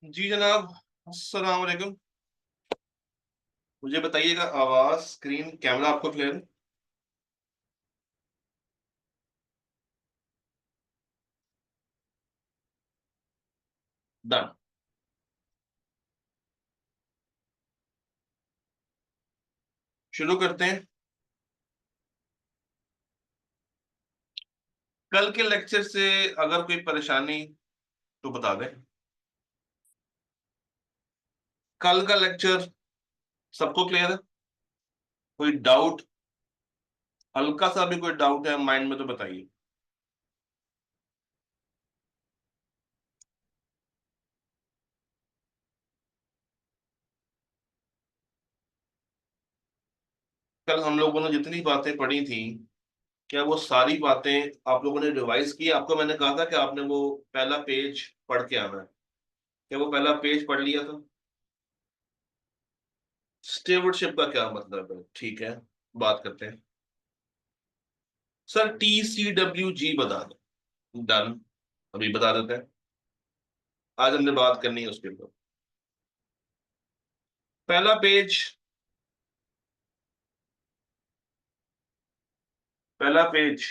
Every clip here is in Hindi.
जी जनाब, अस्सलाम वालेकुम। मुझे बताइएगा, आवाज, स्क्रीन, कैमरा आपको क्लियर है? डन। शुरू करते हैं। कल के लेक्चर से अगर कोई परेशानी तो बता दें। कल का लेक्चर सबको क्लियर है? कोई डाउट, हल्का सा भी कोई डाउट है माइंड में तो बताइए। कल हम लोगों ने जितनी बातें पढ़ी थी, क्या वो सारी बातें आप लोगों ने रिवाइज की? आपको मैंने कहा था कि आपने वो पहला पेज पढ़ के आना है। क्या वो पहला पेज पढ़ लिया था? स्टेवर्डशिप का क्या मतलब है? ठीक है, बात करते हैं। सर, TCWG बता दो। डन। अभी बता देते हैं। आज हमने बात करनी है उसके ऊपर। पहला पेज। पहला पेज।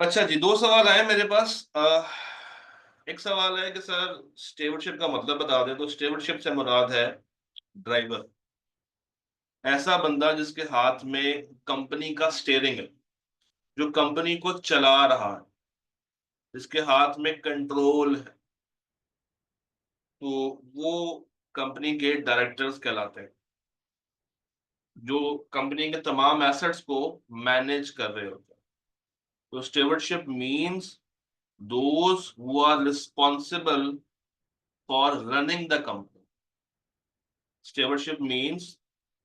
अच्छा जी, दो सवाल आए मेरे पास। एक सवाल है कि सर, स्टेवर्डशिप का मतलब बता दें। तो स्टेवर्डशिप से मुराद है ड्राइवर, ऐसा बंदा जिसके हाथ में कंपनी का स्टीयरिंग है, जो कंपनी को चला रहा है, जिसके हाथ में कंट्रोल है। तो वो कंपनी के डायरेक्टर्स कहलाते हैं, जो कंपनी के तमाम एसेट्स को मैनेज कर रहे होते हैं। तो stewardship means those who are responsible for running the company. Stewardship means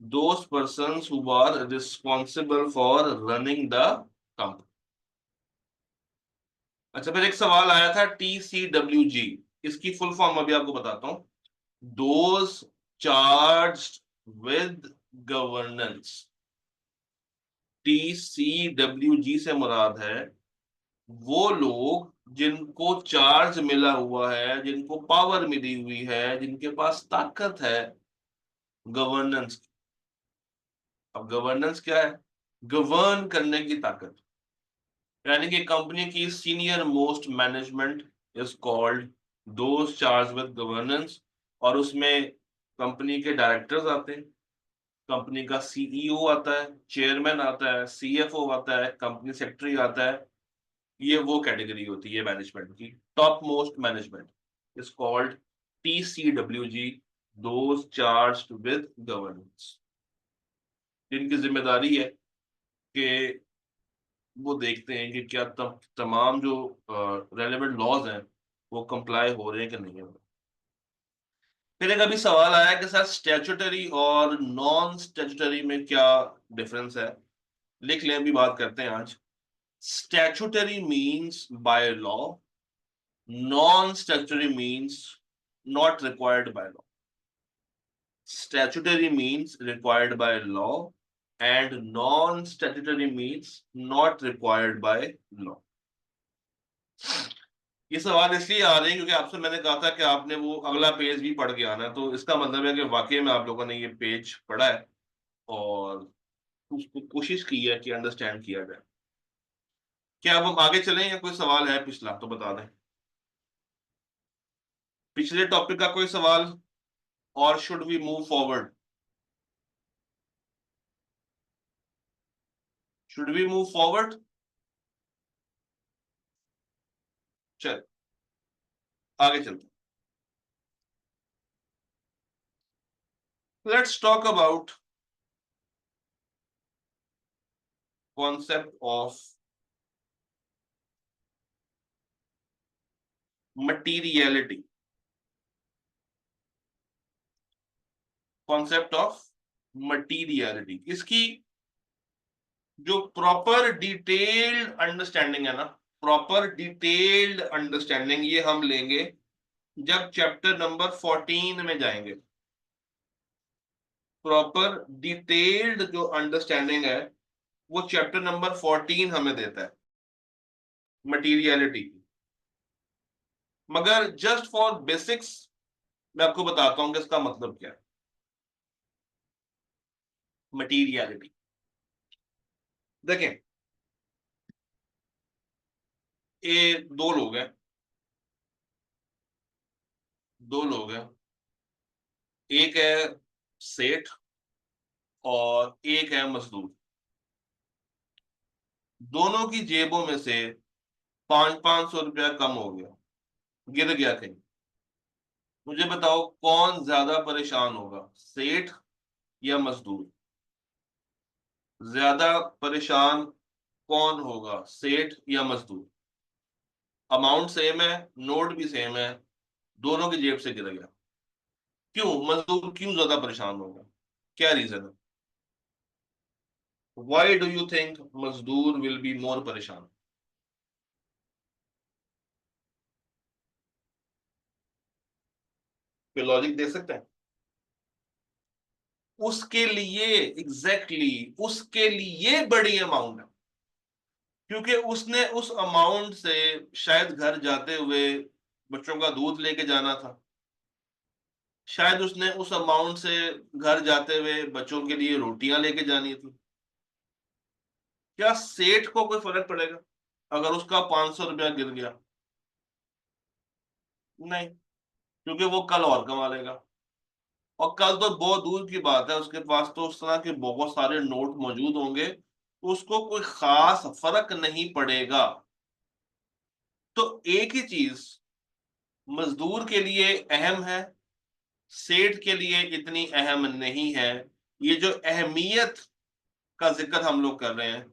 those persons who are responsible for running the company. अच्छा, फिर एक सवाल आया था TCWG। इसकी फुल फॉर्म अभी आपको बताता हूँ। Those charged with governance. TCWG से मुराद है वो लोग जिनको चार्ज मिला हुआ है, जिनको पावर मिली हुई है, जिनके पास ताकत है गवर्नेंस। अब गवर्नेंस क्या है? गवर्न करने की ताकत। यानी कि कंपनी की senior most management is called those charge with governance. और उसमें कंपनी के डायरेक्टर्स आते हैं, कंपनी का CEO आता है, चेयरमैन आता है, CFO आता है, कंपनी सेक्रेटरी आता है। ये वो कैटेगरी होती है मैनेजमेंट की, top most management is called TCWG, those charged with governance. जिनकी जिम्मेदारी है कि वो देखते हैं कि क्या तमाम जो रेलेवेंट लॉज हैं वो कंप्लाई हो रहे हैं कि नहीं हो रहे। फिर एक अभी सवाल आया कि सर, स्टैट्यूटरी और नॉन स्टैट्यूटरी में क्या डिफरेंस है? लिख लें, अभी बात करते हैं आज। Statutory means by law, non statutory means not required by law. Statutory means required by law and non-statutory means not required by law. ये सवाल इसलिए आ रहे हैं क्योंकि आपसे मैंने कहा था कि आपने वो अगला पेज भी पढ़ के आना है। तो इसका मतलब है कि वाकई में आप लोगों ने ये पेज पढ़ा है और उसको कोशिश की है कि अंडरस्टैंड किया जाए। क्या अब हम आगे चलें या कोई सवाल है पिछला तो बता दें? पिछले टॉपिक का कोई सवाल? और should we move forward? Should we move forward? चल, आगे चलते। Let's talk about concept of materiality. Concept of materiality, इसकी जो प्रॉपर डिटेल्ड अंडरस्टैंडिंग है ना, प्रॉपर डिटेल्ड अंडरस्टैंडिंग ये हम लेंगे जब चैप्टर नंबर 14 में जाएंगे। प्रॉपर डिटेल्ड जो अंडरस्टैंडिंग है वो चैप्टर नंबर 14 हमें देता है मटीरियलिटी की। मगर जस्ट फॉर बेसिक्स मैं आपको बताता हूं कि इसका मतलब क्या है मटीरियलिटी। देखें, ये दो लोग हैं, एक है सेठ और एक है मजदूर। दोनों की जेबों में से 500-500 रुपया कम हो गया, गिर गया कहीं। मुझे बताओ कौन ज्यादा परेशान होगा, सेठ या मजदूर? ज्यादा परेशान कौन होगा, सेठ या मजदूर? अमाउंट सेम है, नोट भी सेम है, दोनों की जेब से गिर गया। क्यों मजदूर क्यों ज्यादा परेशान होगा, क्या रीजन है? व्हाई डू यू थिंक मजदूर विल बी मोर परेशान? कोई लॉजिक दे सकते हैं? उसके लिए एग्जैक्टली उसके लिए बड़ी अमाउंट है, क्योंकि उसने उस अमाउंट से शायद घर जाते हुए बच्चों का दूध लेके जाना था, शायद उसने उस अमाउंट से घर जाते हुए बच्चों के लिए रोटियां लेके जानी थी। क्या सेठ को कोई फर्क पड़ेगा अगर उसका 500 रुपया गिर गया? नहीं, क्योंकि वो कल और कमा लेगा, और कल तो बहुत दूर की बात है, उसके पास तो उस तरह के बहुत सारे नोट मौजूद होंगे, उसको कोई खास फर्क नहीं पड़ेगा। तो एक ही चीज मजदूर के लिए अहम है, सेठ के लिए इतनी अहम नहीं है। ये जो अहमियत का जिक्र हम लोग कर रहे हैं,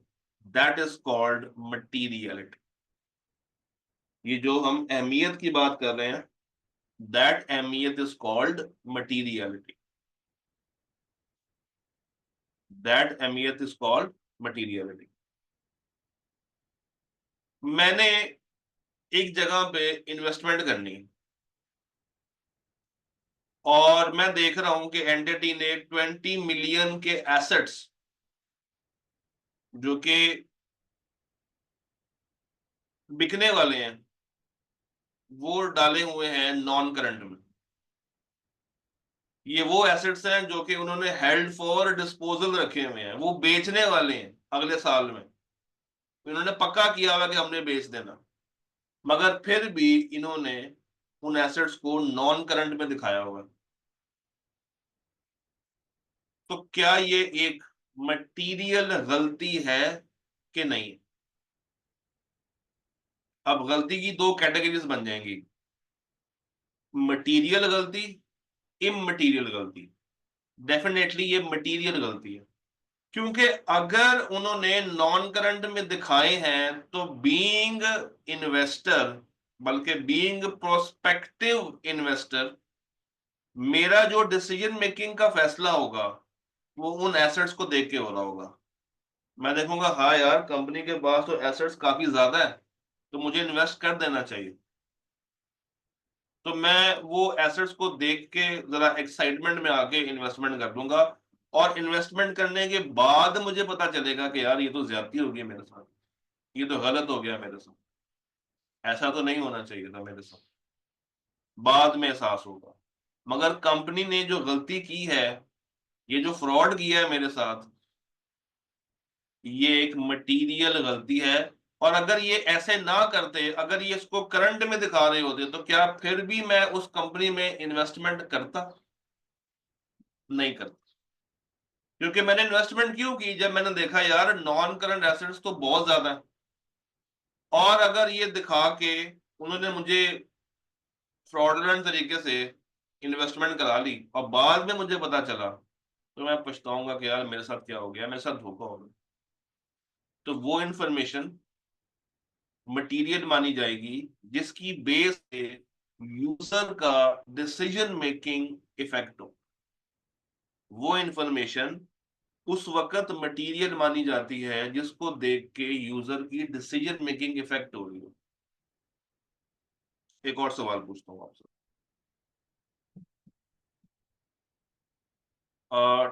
दैट इज कॉल्ड मटीरियलिटी। ये जो हम अहमियत की बात कर रहे हैं, दैट अहमियत इज कॉल्ड मटीरियलिटी। दैट अहमियत इज कॉल्ड मटीरियलिटी। मैंने एक जगह पे इन्वेस्टमेंट करनी है, और मैं देख रहा हूं कि एंटिटी ने 20 मिलियन के एसेट्स जो कि बिकने वाले हैं वो डाले हुए हैं नॉन करंट में। ये वो एसेट्स हैं जो कि उन्होंने हेल्ड फॉर डिस्पोजल रखे हुए हैं, वो बेचने वाले हैं अगले साल में। इन्होंने पक्का किया हुआ कि हमने बेच देना, मगर फिर भी इन्होंने उन एसेट्स को नॉन करंट में दिखाया हुआ है। तो क्या ये एक मटीरियल गलती है कि नहीं? अब गलती की दो कैटेगरीज बन जाएंगी, मटीरियल गलती, इममटीरियल गलती। डेफिनेटली ये मटीरियल गलती है, क्योंकि अगर उन्होंने नॉन करंट में दिखाए हैं तो बीइंग इन्वेस्टर, बल्कि बीइंग प्रोस्पेक्टिव इन्वेस्टर, मेरा जो डिसीजन मेकिंग का फैसला होगा वो उन एसेट्स को देख के हो रहा होगा। मैं देखूंगा हाँ यार कंपनी के पास तो एसेट्स काफी ज्यादा है, तो मुझे इन्वेस्ट कर देना चाहिए। तो मैं वो एसेट्स को देख के जरा एक्साइटमेंट में आके इन्वेस्टमेंट कर दूंगा, और इन्वेस्टमेंट करने के बाद मुझे पता चलेगा कि यार ये तो ज्यादती हो गई मेरे साथ, ये तो गलत हो गया मेरे साथ, ऐसा तो नहीं होना चाहिए था मेरे साथ, बाद में एहसास होगा। मगर कंपनी ने जो गलती की है, ये जो फ्रॉड किया है मेरे साथ, ये एक मटीरियल गलती है। और अगर ये ऐसे ना करते, अगर ये इसको करंट में दिखा रहे होते, तो क्या फिर भी मैं उस कंपनी में इन्वेस्टमेंट करता? नहीं करता। क्योंकि मैंने इन्वेस्टमेंट क्यों की, जब मैंने देखा यार नॉन करंट एसेट्स तो बहुत ज्यादा है, और अगर ये दिखा के उन्होंने मुझे फ्रॉडलेंट तरीके से इन्वेस्टमेंट करा ली और बाद में मुझे पता चला, तो मैं पछताऊंगा कि यार मेरे साथ क्या हो गया, मेरे साथ धोखा हो गया। तो वो इंफॉर्मेशन मटेरियल मानी जाएगी जिसकी बेस पे यूजर का डिसीजन मेकिंग इफेक्ट हो। वो इंफॉर्मेशन उस वक्त मटेरियल मानी जाती है जिसको देख के यूजर की डिसीजन मेकिंग इफेक्ट हो रही हो। एक और सवाल पूछता हूँ आपसे।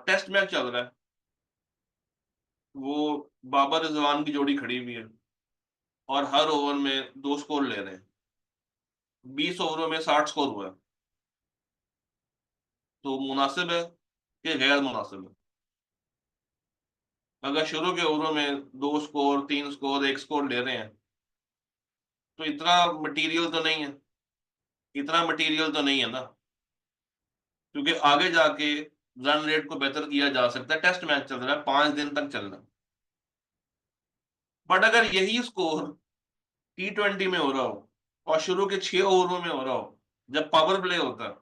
टेस्ट मैच चल रहा है, वो बाबर रिजवान की जोड़ी खड़ी हुई है और हर ओवर में 2 स्कोर ले रहे हैं, 20 ओवरों में 60 स्कोर हुआ है, तो मुनासिब है कि गैर मुनासिब है? अगर शुरू के ओवरों में 2 स्कोर, 3 स्कोर, 1 स्कोर ले रहे हैं, तो इतना मटेरियल तो नहीं है, इतना मटेरियल तो नहीं है ना, क्योंकि आगे जाके रन रेट को बेहतर किया जा सकता है। टेस्ट मैच चल रहा है, 5 दिन तक चल रहा है। बट अगर यही स्कोर T20 में हो रहा हो और शुरू के 6 ओवरों में हो रहा हो, जब पावर प्ले होता है,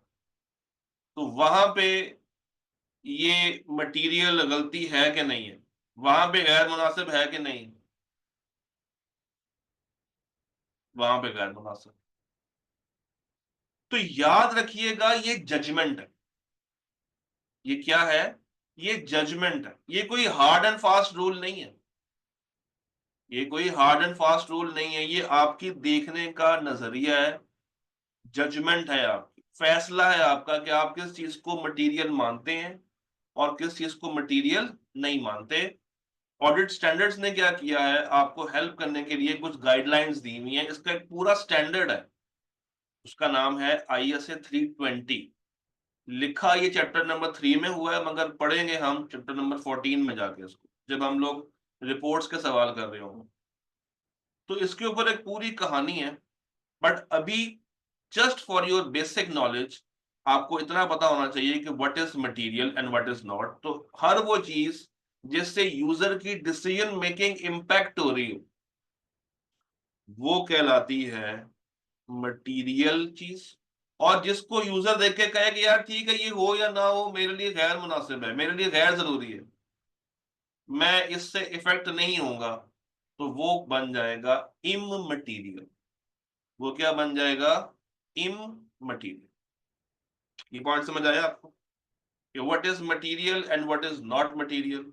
तो वहां पे ये मटेरियल गलती है कि नहीं है, वहां पे गैर मुनासिब है कि नहीं? वहां पे गैर मुनासिब। तो याद रखिएगा, ये जजमेंट है। ये क्या है? ये जजमेंट है, ये कोई हार्ड एंड फास्ट रूल नहीं है। ये कोई हार्ड एंड फास्ट रूल नहीं है, ये आपकी देखने का नजरिया है, जजमेंट है, आपकी फैसला है आपका कि आप किस चीज को मटेरियल मानते हैं और किस चीज को मटेरियल नहीं मानते। ऑडिट स्टैंडर्ड्स ने क्या किया है, आपको हेल्प करने के लिए कुछ गाइडलाइंस दी हुई हैं, इसका एक पूरा स्टैंडर्ड है, उसका नाम है ISA 320। लिखा ये चैप्टर नंबर 3 में हुआ है, मगर पढ़ेंगे हम चैप्टर नंबर 14 में जाके इसको, जब हम लोग रिपोर्ट्स के सवाल कर रहे होंगे। तो इसके ऊपर एक पूरी कहानी है। बट अभी just for your basic knowledge आपको इतना पता होना चाहिए कि what is material and what is not. तो हर वो चीज जिससे यूजर की डिसीजन मेकिंग इम्पैक्ट हो रही हो, वो कहलाती है मटेरियल चीज। और जिसको यूजर देख के कहे कि यार ठीक है, ये हो या ना हो, मेरे लिए गैर मुनासिब है, मेरे लिए गैर जरूरी है, मैं इससे इफेक्ट नहीं होऊंगा, तो वो बन जाएगा इम मटीरियल। वो क्या बन जाएगा? इम मटीरियल। ये पॉइंट समझ आया आपको कि what is material and what is not material?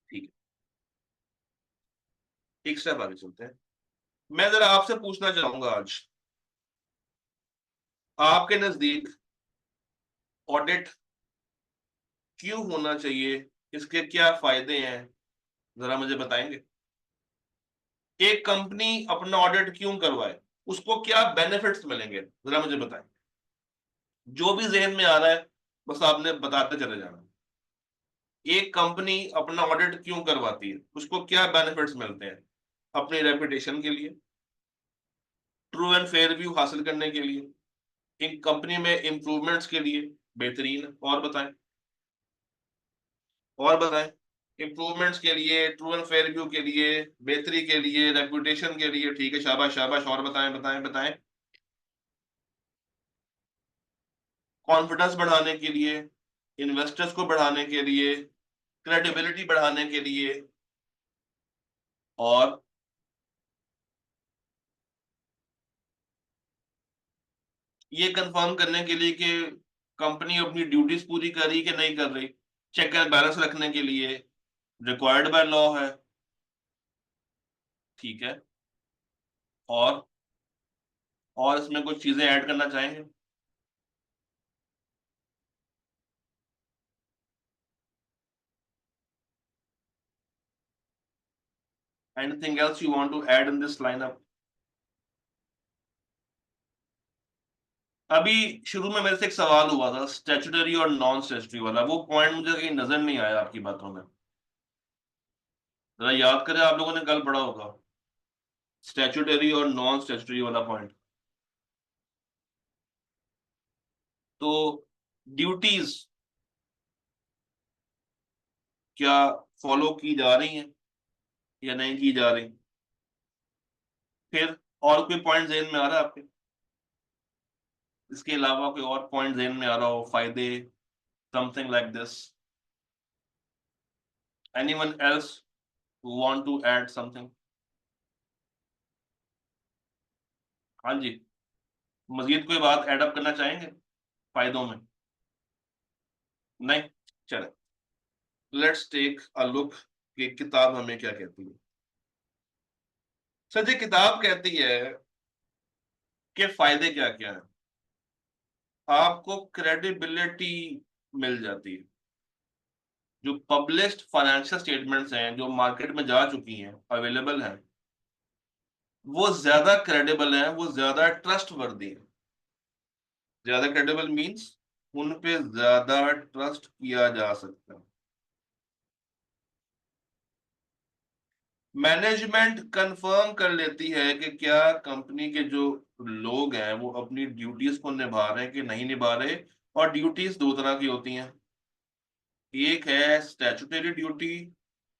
ठीक है, एक स्टेप आगे चलते हैं। मैं जरा आपसे पूछना चाहूंगा आज, आपके नजदीक ऑडिट क्यों होना चाहिए, इसके क्या फायदे हैं, जरा मुझे बताएंगे? एक कंपनी अपना ऑडिट क्यों करवाए, उसको क्या बेनिफिट्स मिलेंगे, जरा मुझे बताएं। जो भी जहन में आ रहा है, बस आपने बताते चले जाना। एक कंपनी अपना ऑडिट क्यों करवाती है, उसको क्या बेनिफिट्स मिलते हैं? अपनी रेपुटेशन के लिए, ट्रू एंड फेयर व्यू हासिल करने के लिए, इन कंपनी में इंप्रूवमेंट्स के लिए, बेहतरीन। और बताएं, और बताएं। इंप्रूवमेंट्स के लिए, ट्रू एंड फेयर व्यू के लिए, बेहतरी के लिए, रेपुटेशन के लिए, ठीक है, शाबाश शाबाश। और बताएं बताएं बताएं। कॉन्फिडेंस बढ़ाने के लिए, इन्वेस्टर्स को बढ़ाने के लिए, क्रेडिबिलिटी बढ़ाने के लिए, और ये कंफर्म करने के लिए कि कंपनी अपनी ड्यूटीज पूरी कर रही कि नहीं कर रही, चेक एंड बैलेंस रखने के लिए, रिक्वायर्ड बाय लॉ है। ठीक है। और इसमें कुछ चीजें ऐड करना चाहेंगे? Anything else you want to add in this lineup? अभी शुरू में मेरे से एक सवाल हुआ था स्टैट्यूटरी और नॉन स्टैट्यूटरी वाला, वो पॉइंट मुझे कहीं नजर नहीं आया आपकी बातों में। जरा याद करें, आप लोगों ने कल पढ़ा होगा स्टैट्यूटरी और नॉन स्टैट्यूटरी वाला पॉइंट। तो ड्यूटीज क्या फॉलो की जा रही हैं या नहीं की जा रही? फिर और कोई पॉइंट जेन में आ रहा है आपके? इसके अलावा कोई और पॉइंट जेन में आ रहा हो, फायदे, something like this? Anyone else who want to add something? हाँ जी। मजीद कोई बात ऐड अप करना चाहेंगे फायदों में? नहीं? चले, लेट्स टेक अ लुक कि किताब हमें क्या कहती है। सर जी, किताब कहती है कि फायदे क्या क्या है। आपको क्रेडिबिलिटी मिल जाती है। जो पब्लिश्ड फाइनेंशियल स्टेटमेंट्स हैं जो मार्केट में जा चुकी हैं, अवेलेबल हैं, वो ज्यादा क्रेडिबल हैं, वो ज्यादा ट्रस्ट वर्दी हैं। ज्यादा क्रेडिबल मींस उन पे ज्यादा ट्रस्ट किया जा सकता है। मैनेजमेंट कंफर्म कर लेती है कि क्या कंपनी के जो लोग हैं वो अपनी ड्यूटीज को निभा रहे हैं कि नहीं निभा रहे। और ड्यूटीज दो तरह की होती हैं। एक है स्टैट्यूटरी ड्यूटी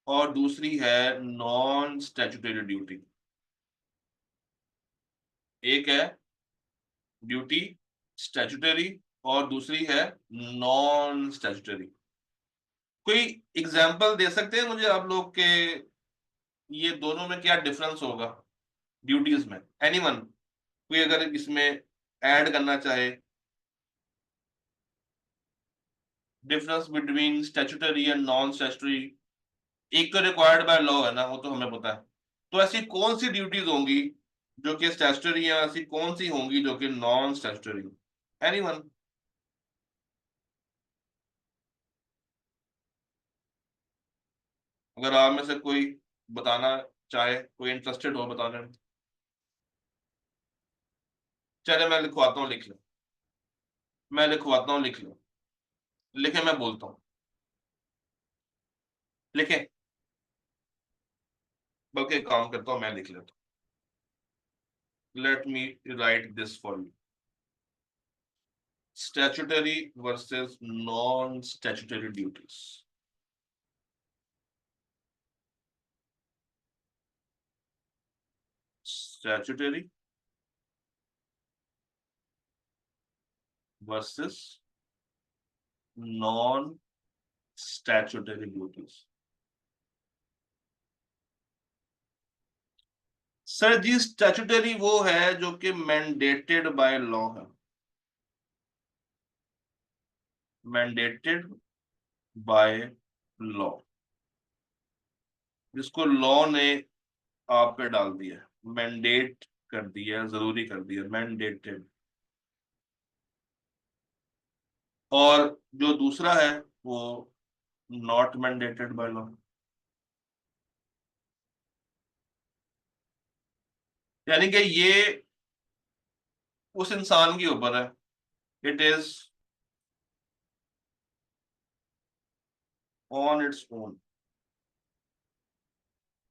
और दूसरी है नॉन स्टैट्यूटरी ड्यूटी। एक है ड्यूटी स्टैट्यूटरी और दूसरी है नॉन स्टैट्यूटरी। कोई एग्जांपल दे सकते हैं मुझे आप लोग के ये दोनों में क्या डिफरेंस होगा ड्यूटीज में? एनीवन, कोई अगर इसमें ऐड करना चाहे, difference between statutory and non statutory. एक तो रिक्वायर्ड बाय लॉ है ना, वो तो हमें पता है। तो ऐसी कौन सी ड्यूटीज होंगी जो कि स्टैट्यूटरी है, ऐसी कौन सी होंगी जो कि नॉन स्टैट्यूटरी? एनीवन? अगर आप में से कोई बताना चाहे, कोई इंटरेस्टेड हो बताने में। चले मैं लिखवाता हूँ, लिख लो। मैं लिखवाता हूँ, लिख लो। लिखे, मैं बोलता हूँ। लिखे, बल्कि एक काम करता हूँ, मैं लिख लेता हूँ। Let me write this for you. Statutory versus non-statutory duties. Statutory versus non-statutory duties. Sir ji, statutory वो है जो कि मैंडेटेड बाय लॉ है। मैंडेटेड बाय लॉ, जिसको लॉ ने आप पे डाल दिया, मैंडेट कर दिया, जरूरी कर दिया, मैंडेटेड। और जो दूसरा है वो नॉट मैंडेटेड बाय लॉ। यानी कि ये उस इंसान के ऊपर है। It is on its own.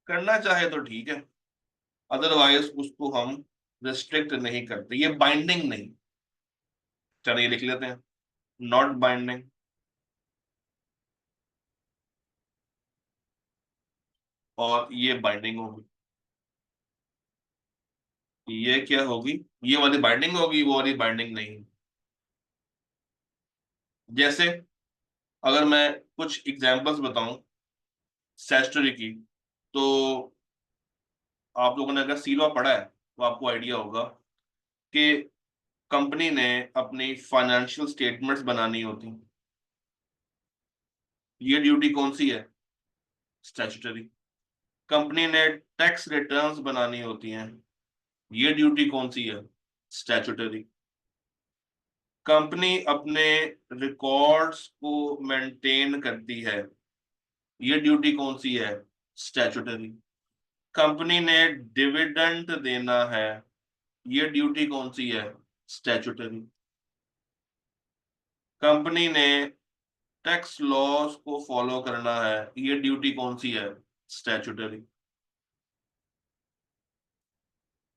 करना चाहे तो ठीक है, अदरवाइज उसको हम रिस्ट्रिक्ट नहीं करते, ये बाइंडिंग नहीं। चलिए लिख लेते हैं, नॉट बाइंडिंग। और ये बाइंडिंग होगी। ये क्या होगी? ये वाली बाइंडिंग होगी, वो वाली बाइंडिंग नहीं। जैसे अगर मैं कुछ एग्जांपल्स बताऊं स्टैट्यूटरी की, तो आप लोगों ने अगर सीलॉ पढ़ा है तो आपको आइडिया होगा कि कंपनी ने अपनी फाइनेंशियल स्टेटमेंट्स बनानी होती। ये ड्यूटी कौन सी है? स्टैट्यूटरी। कंपनी ने टैक्स रिटर्न्स बनानी होती हैं। ये ड्यूटी कौन सी है? स्टैट्यूटरी। कंपनी अपने रिकॉर्ड्स को मेंटेन करती है। ये ड्यूटी कौन सी है? स्टैट्यूटरी। कंपनी ने डिविडेंड देना है। ये ड्यूटी कौन सी है? स्टैट्यूटरी। कंपनी ने टैक्स लॉस को फॉलो करना है। ये ड्यूटी कौन सी है? स्टैट्यूटरी।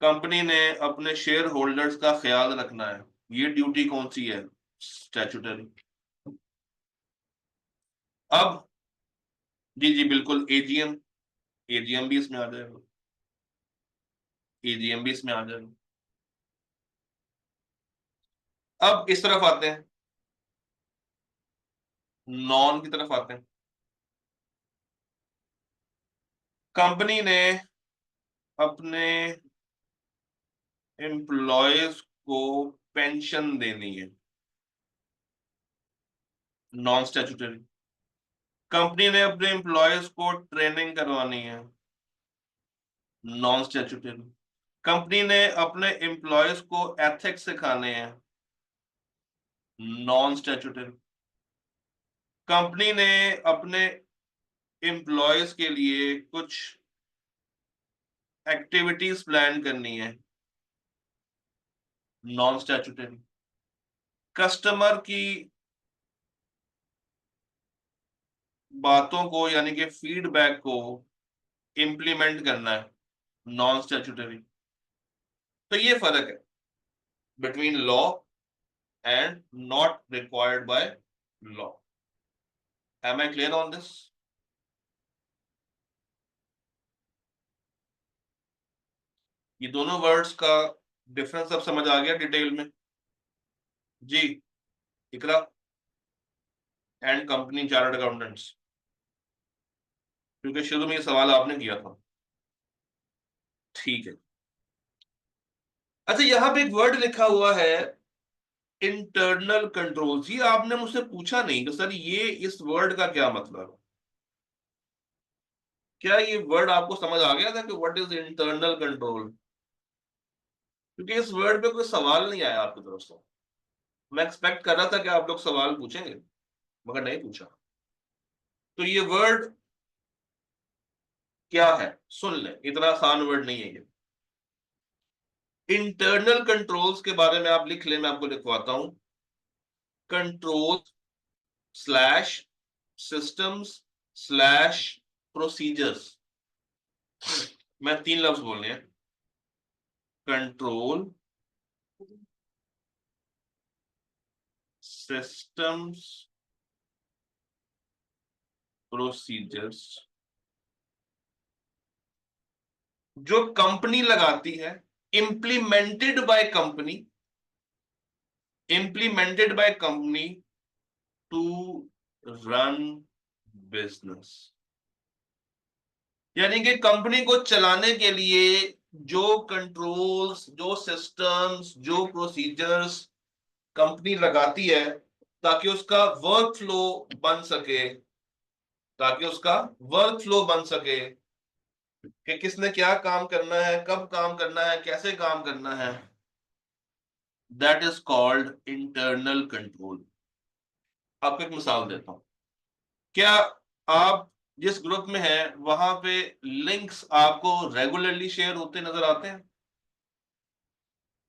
कंपनी ने अपने शेयर होल्डर्स का ख्याल रखना है। ये ड्यूटी कौन सी है? स्टैट्यूटरी। अब जी जी बिल्कुल, एजीएम। एजीएम भी इसमें आ जाएगा। एजीएम भी इसमें आ जाएगा। अब इस तरफ आते हैं, नॉन की तरफ आते हैं। कंपनी ने अपने एम्प्लॉयज को पेंशन देनी है, नॉन स्टैट्यूटरी। कंपनी ने अपने एम्प्लॉयज को ट्रेनिंग करवानी है, नॉन स्टैट्यूटरी। कंपनी ने अपने एम्प्लॉयज को एथिक्स सिखाने हैं, नॉन स्टैट्यूटरी। कंपनी ने अपने एम्प्लॉयज के लिए कुछ एक्टिविटीज प्लान करनी है, नॉन स्टैट्यूटरी। कस्टमर की बातों को यानी कि फीडबैक को इम्प्लीमेंट करना है, नॉन स्टैट्यूटरी। तो ये फर्क है between law and not required by law. Am I clear on this? ये दोनों वर्ड्स का डिफरेंस अब समझ आ गया डिटेल में? जी। इकरा एंड कंपनी चार्टर्ड अकाउंटेंट्स, क्योंकि शुरू में ये सवाल आपने किया था। ठीक है। अच्छा, यहां पे एक वर्ड लिखा हुआ है इंटरनल कंट्रोल्स। ये आपने मुझसे पूछा नहीं कि सर ये इस वर्ड का क्या मतलब है। क्या ये वर्ड आपको समझ आ गया था कि व्हाट इज इंटरनल कंट्रोल? क्योंकि इस वर्ड पे कोई सवाल नहीं आया आपकी तरफ से। मैं एक्सपेक्ट कर रहा था कि आप लोग सवाल पूछेंगे, मगर नहीं पूछा। तो ये वर्ड क्या है, सुन ले, इतना आसान वर्ड नहीं है ये। इंटरनल कंट्रोल्स के बारे में आप लिख ले, मैं आपको लिखवाता हूं। Control slash systems slash procedures. मैं तीन लफ्ज बोलने हैं। कंट्रोल सिस्टम्स प्रोसीजर्स, जो कंपनी लगाती है, implemented by company, implemented by company to run business. यानी कि कंपनी को चलाने के लिए जो कंट्रोल्स, जो सिस्टम्स, जो प्रोसीजर्स कंपनी लगाती है, ताकि उसका वर्क फ्लो बन सके, ताकि उसका वर्क फ्लो बन सके कि किसने क्या काम करना है, कब काम करना है, कैसे काम करना है, that is called internal control. आपको एक मिसाल देता हूं। क्या आप जिस ग्रुप में हैं वहां पे लिंक्स आपको रेगुलरली शेयर होते नजर आते हैं?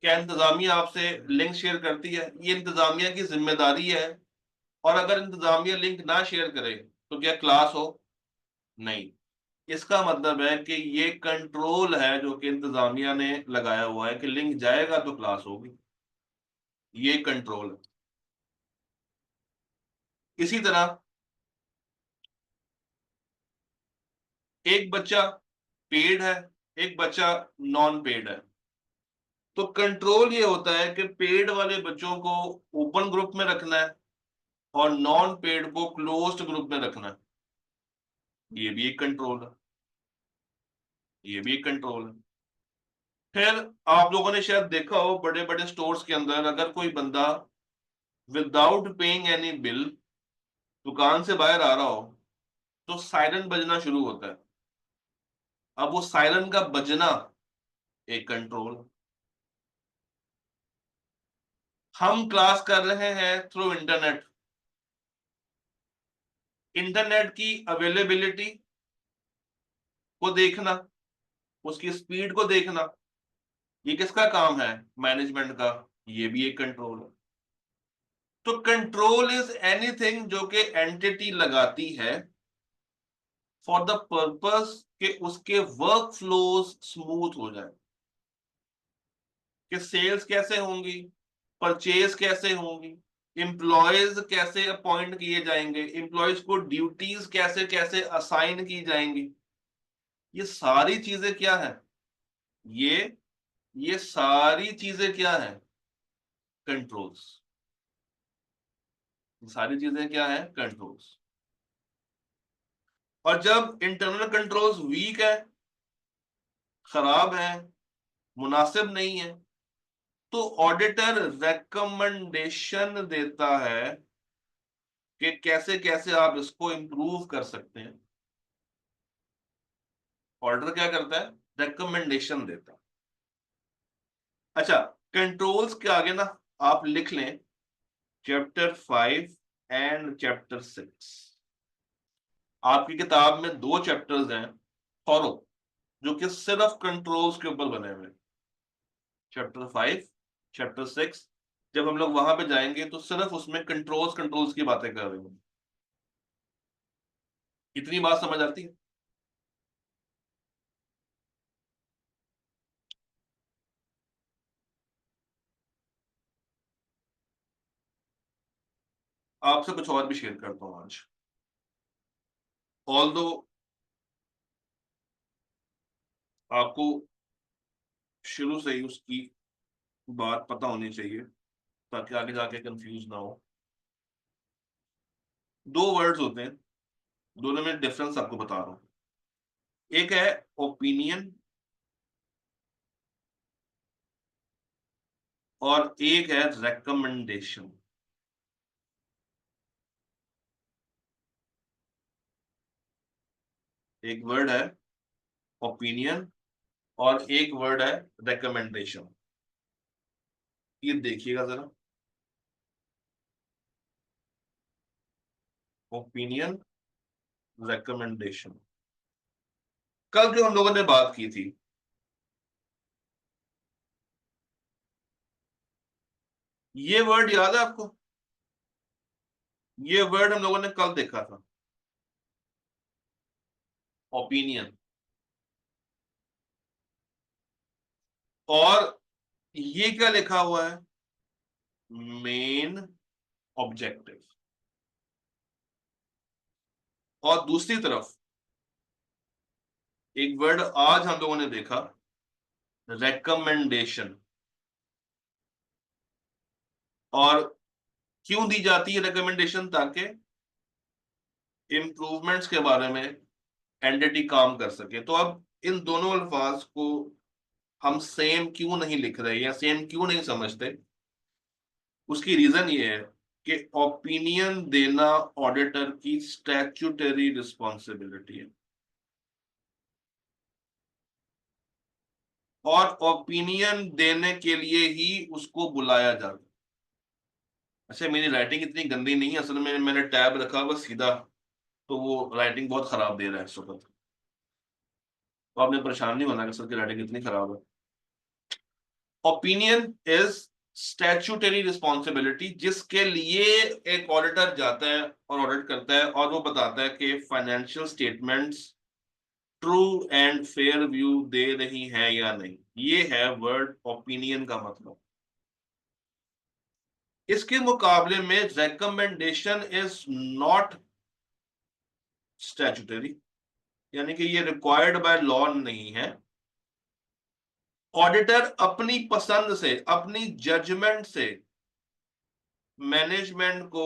क्या इंतजामिया आपसे लिंक शेयर करती है? ये इंतजामिया की जिम्मेदारी है। और अगर इंतजामिया लिंक ना शेयर करे तो क्या क्लास हो? नहीं। इसका मतलब है कि ये कंट्रोल है जो कि इंतजामिया ने लगाया हुआ है कि लिंक जाएगा तो क्लास होगी। ये कंट्रोल है। इसी तरह एक बच्चा पेड है, एक बच्चा नॉन पेड है। तो कंट्रोल ये होता है कि पेड वाले बच्चों को ओपन ग्रुप में रखना है और नॉन पेड को क्लोज्ड ग्रुप में रखना है। ये भी एक कंट्रोल है। ये भी एक कंट्रोल है। फिर आप लोगों ने शायद देखा हो बड़े बड़े स्टोर्स के अंदर अगर कोई बंदा विदाउट पेइंग एनी बिल दुकान से बाहर आ रहा हो तो सायरन बजना शुरू होता है। अब वो सायरन का बजना एक कंट्रोल। हम क्लास कर रहे हैं थ्रू इंटरनेट। इंटरनेट की अवेलेबिलिटी को देखना, उसकी स्पीड को देखना, ये किसका काम है? मैनेजमेंट का। ये भी एक कंट्रोल है। तो कंट्रोल इज एनीथिंग जो कि एंटिटी लगाती है फॉर द पर्पस कि उसके वर्क फ्लोज स्मूथ हो जाए, कि सेल्स कैसे होंगी, परचेज कैसे होंगी, एम्प्लॉयज कैसे अपॉइंट किए जाएंगे, एम्प्लॉयज को ड्यूटीज कैसे कैसे असाइन की जाएंगी। ये सारी चीजें क्या है? ये ये सारी चीजें क्या है? कंट्रोल्स। सारी चीजें क्या है? कंट्रोल्स। और जब इंटरनल कंट्रोल्स वीक है, खराब है, मुनासिब नहीं है, तो ऑडिटर रेकमेंडेशन देता है कि कैसे कैसे आप इसको इंप्रूव कर सकते हैं। ऑडिटर क्या करता है? रेकमेंडेशन देता है। अच्छा, कंट्रोल्स के आगे ना आप लिख लें चैप्टर 5 एंड चैप्टर 6। आपकी किताब में दो चैप्टर्स हैं फॉलो, जो कि सिर्फ कंट्रोल्स के ऊपर बने हुए हैं। Chapter 5, chapter 6। जब हम लोग वहां पे जाएंगे तो सिर्फ उसमें कंट्रोल्स कंट्रोल्स की बातें कर रहे हैं। इतनी बात समझ आती है? आपसे कुछ और भी शेयर करता हूँ आज। ऑल दो आपको शुरू से ही उसकी बात पता होनी चाहिए ताकि आगे जाके कंफ्यूज ना हो। दो वर्ड्स होते हैं, दोनों में डिफरेंस आपको बता रहा हूँ। एक है ओपिनियन और एक है रेकमेंडेशन। एक वर्ड है ओपिनियन और एक वर्ड है रिकमेंडेशन। ये देखिएगा जरा, ओपिनियन, रिकमेंडेशन। कल जो हम लोगों ने बात की थी, ये वर्ड याद है आपको? ये वर्ड हम लोगों ने कल देखा था, ओपिनियन। और ये क्या लिखा हुआ है? Main objective. और दूसरी तरफ एक वर्ड आज हम लोगों ने देखा, रेकमेंडेशन। और क्यों दी जाती है रिकमेंडेशन? ताकि इम्प्रूवमेंट्स के बारे में एंटिटी काम कर सके। तो अब इन दोनों अल्फाज को हम सेम क्यों नहीं लिख रहे या सेम क्यों नहीं समझते? उसकी रीजन ये है कि ओपिनियन देना ऑडिटर की स्टैट्यूटरी रिस्पॉन्सिबिलिटी है, और ओपिनियन देने के लिए ही उसको बुलाया जाता है। अच्छा, मेरी राइटिंग इतनी गंदी नहीं है असल में, मैंने टैब रखा बस सीधा, तो वो राइटिंग बहुत खराब दे रहा है इस वक्त। तो आपने परेशान नहीं होना कि सर की राइटिंग इतनी खराब है। ओपिनियन इज स्टैट्यूटरी रिस्पॉन्सिबिलिटी, जिसके लिए एक ऑडिटर जाता है और ऑडिट करता है और वो बताता है कि financial statements true and fair view दे रही है या नहीं। ये है वर्ड ओपिनियन का मतलब। इसके मुकाबले में रिकमेंडेशन इज नॉट स्टैट्यूटरी, यानी कि ये रिक्वायर्ड बाय लॉ नहीं है। ऑडिटर अपनी पसंद से, अपनी जजमेंट से मैनेजमेंट को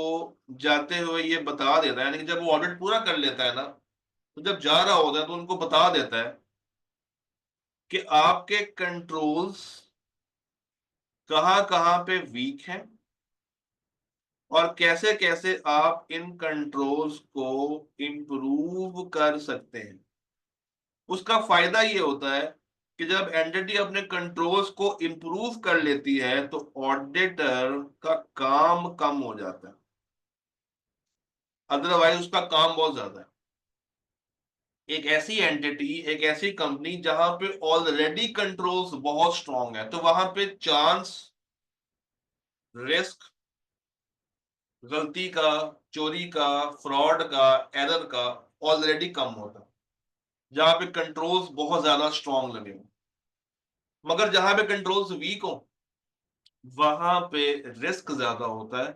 जाते हुए ये बता देता है, यानी कि जब वो ऑडिट पूरा कर लेता है ना, तो जब जा रहा होता है तो उनको बता देता है कि आपके कंट्रोल्स कहां कहां पे वीक हैं और कैसे कैसे आप इन कंट्रोल्स को इंप्रूव कर सकते हैं। उसका फायदा ये होता है कि जब एंटिटी अपने कंट्रोल्स को इंप्रूव कर लेती है तो ऑडिटर का काम कम हो जाता है, अदरवाइज उसका काम बहुत ज्यादा है। एक ऐसी एंटिटी, एक ऐसी कंपनी जहां पे ऑलरेडी कंट्रोल्स बहुत स्ट्रांग है, तो वहां पे चांस, रिस्क, गलती का, चोरी का, फ्रॉड का, एरर का ऑलरेडी कम होता है, जहां पे कंट्रोल्स बहुत ज्यादा स्ट्रांग लगे हों। मगर जहां पे कंट्रोल्स वीक हो, वहां पे रिस्क ज्यादा होता है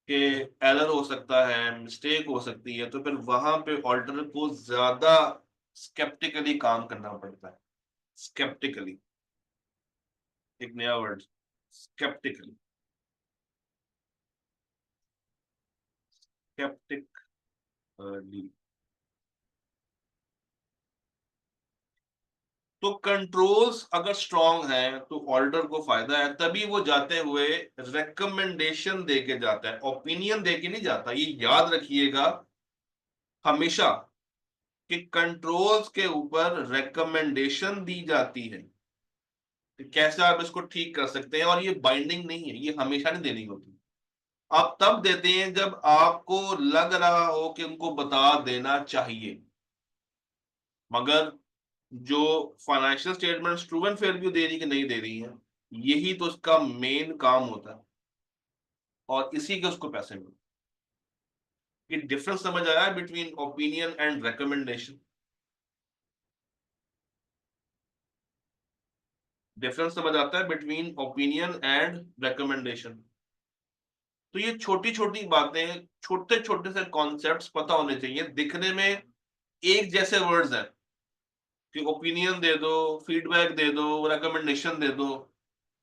कि एरर हो सकता है, मिस्टेक हो सकती है, तो फिर वहां पे ऑल्टर को ज्यादा स्केप्टिकली काम करना पड़ता है। स्केप्टिकली, एक नया वर्ड, स्केप्टिकली, स्केप्टिकली। तो कंट्रोल्स अगर स्ट्रांग है तो ऑडिटर को फायदा है, तभी वो जाते हुए रिकमेंडेशन दे के जाता है, ओपिनियन दे के नहीं जाता। ये याद रखिएगा हमेशा कि कंट्रोल्स के ऊपर रिकमेंडेशन दी जाती है कि कैसे आप इसको ठीक कर सकते हैं, और ये बाइंडिंग नहीं है, ये हमेशा नहीं देनी होती। आप तब देते हैं जब आपको लग रहा हो कि उनको बता देना चाहिए। मगर जो financial statements true and fair view दे रही कि नहीं दे रही है, यही तो उसका मेन काम होता है, और इसी के उसको पैसे मिलते हैं। ये डिफरेंस समझ आया between opinion and recommendation? Difference समझ आता है बिटवीन ओपिनियन एंड रिकमेंडेशन? तो ये छोटी छोटी बातें, छोटे छोटे से कॉन्सेप्ट्स पता होने चाहिए। दिखने में एक जैसे वर्ड्स हैं कि ओपिनियन दे दो, फीडबैक दे दो, रिकमेंडेशन दे दो,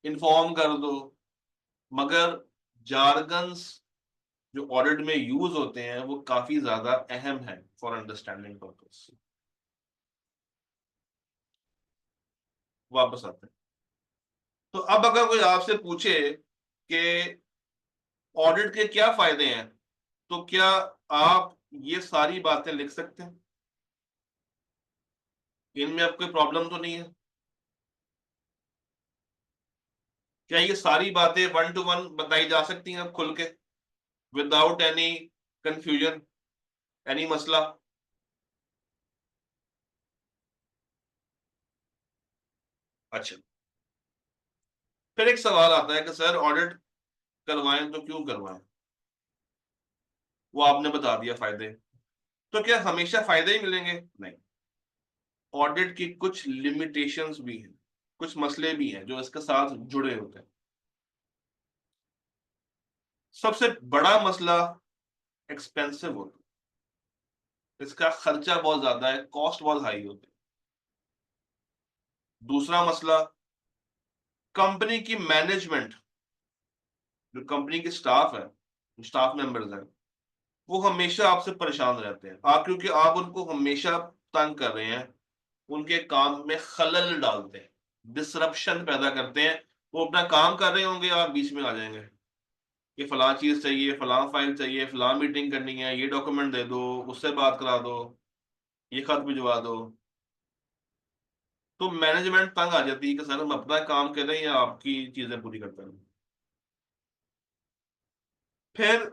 इन्फॉर्म कर दो, मगर जार्गन्स जो ऑडिट में यूज होते हैं वो काफी ज्यादा अहम है फॉर अंडरस्टैंडिंग पर्पस। वापस आते हैं। तो अब अगर कोई आपसे पूछे कि ऑडिट के क्या फायदे हैं, तो क्या आप ये सारी बातें लिख सकते हैं? इनमें अब कोई प्रॉब्लम तो नहीं है? क्या ये सारी बातें वन टू वन बताई जा सकती हैं अब खुल के, विदाउट एनी कंफ्यूजन, एनी मसला? अच्छा, फिर एक सवाल आता है कि सर ऑडिट करवाएं तो क्यों करवाएं? वो आपने बता दिया फायदे। तो क्या हमेशा फायदे ही मिलेंगे? नहीं, ऑडिट की कुछ लिमिटेशंस भी हैं, कुछ मसले भी हैं जो इसके साथ जुड़े होते हैं। सबसे बड़ा मसला एक्सपेंसिव होता है, इसका खर्चा बहुत ज्यादा है, कॉस्ट बहुत हाई होती है। दूसरा मसला, कंपनी की मैनेजमेंट, जो कंपनी के स्टाफ है, स्टाफ मेंबर्स हैं, वो हमेशा आपसे परेशान रहते हैं, आप क्योंकि आप उनको हमेशा तंग कर रहे हैं, उनके काम में खलल डालते हैं, डिसरप्शन पैदा करते हैं। वो अपना काम कर रहे होंगे, आप बीच में आ जाएंगे कि फलां चीज चाहिए, फलां फाइल चाहिए, फलां मीटिंग करनी है, ये डॉक्यूमेंट दे दो, उससे बात करा दो, ये खत भिजवा दो। तो मैनेजमेंट तंग आ जाती है कि सर हम अपना काम कर रहे हैं या आपकी चीजें पूरी करते हैं। फिर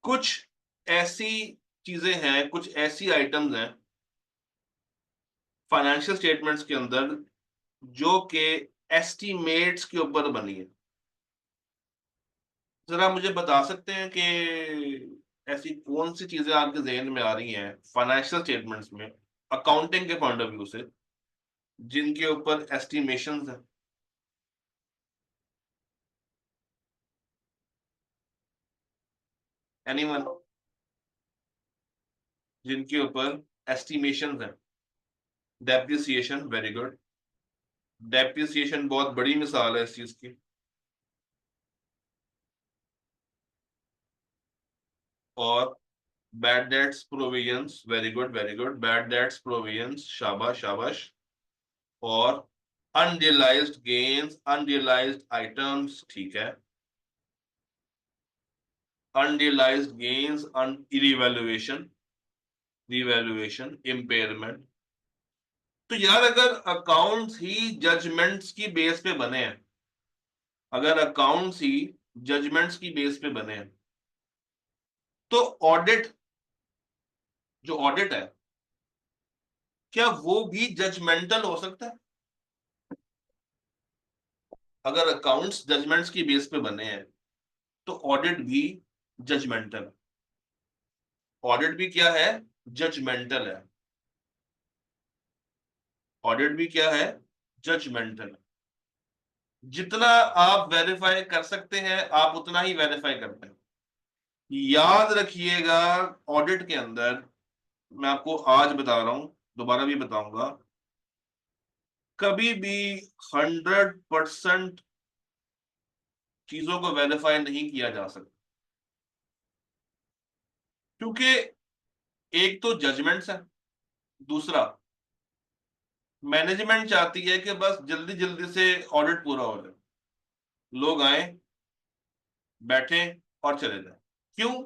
कुछ ऐसी चीजें हैं, कुछ ऐसी आइटम्स हैं फाइनेंशियल स्टेटमेंट्स के अंदर जो कि एस्टीमेट्स के ऊपर बनी है। जरा मुझे बता सकते हैं कि ऐसी कौन सी चीजें आपके जहन में आ रही हैं फाइनेंशियल स्टेटमेंट्स में, अकाउंटिंग के पॉइंट ऑफ व्यू से, जिनके ऊपर एस्टिमेशंस हैं? एनीवन? जिनके ऊपर एस्टिमेशंस हैं? Depreciation, very good. डेप्रिसिएशन बहुत बड़ी मिसाल है इस चीज की। और bad debts provisions, very good very good, bad debts provisions, शाबाश शाबाश। और अनरियलाइज्ड गेन्स, अनरियलाइज्ड आइटम्स, ठीक है। Unrealised gains, revaluation, revaluation, impairment. तो यार अगर अकाउंट्स ही जजमेंट्स की बेस पे बने हैं, अगर अकाउंट्स ही जजमेंट्स की बेस पे बने हैं, तो ऑडिट, जो ऑडिट है, क्या वो भी जजमेंटल हो सकता है? अगर अकाउंट्स जजमेंट्स की बेस पे बने हैं तो ऑडिट भी जजमेंटल, ऑडिट भी क्या है? जजमेंटल है। ऑडिट भी क्या है? जजमेंटल। जितना आप वेरीफाई कर सकते हैं आप उतना ही वेरीफाई करते हैं। याद रखिएगा, ऑडिट के अंदर, मैं आपको आज बता रहा हूं, दोबारा भी बताऊंगा, कभी भी 100% चीजों को वेरीफाई नहीं किया जा सकता, क्योंकि एक तो जजमेंट्स है, दूसरा मैनेजमेंट चाहती है कि बस जल्दी जल्दी से ऑडिट पूरा हो जाए, लोग आए, बैठे और चले जाए। क्यों?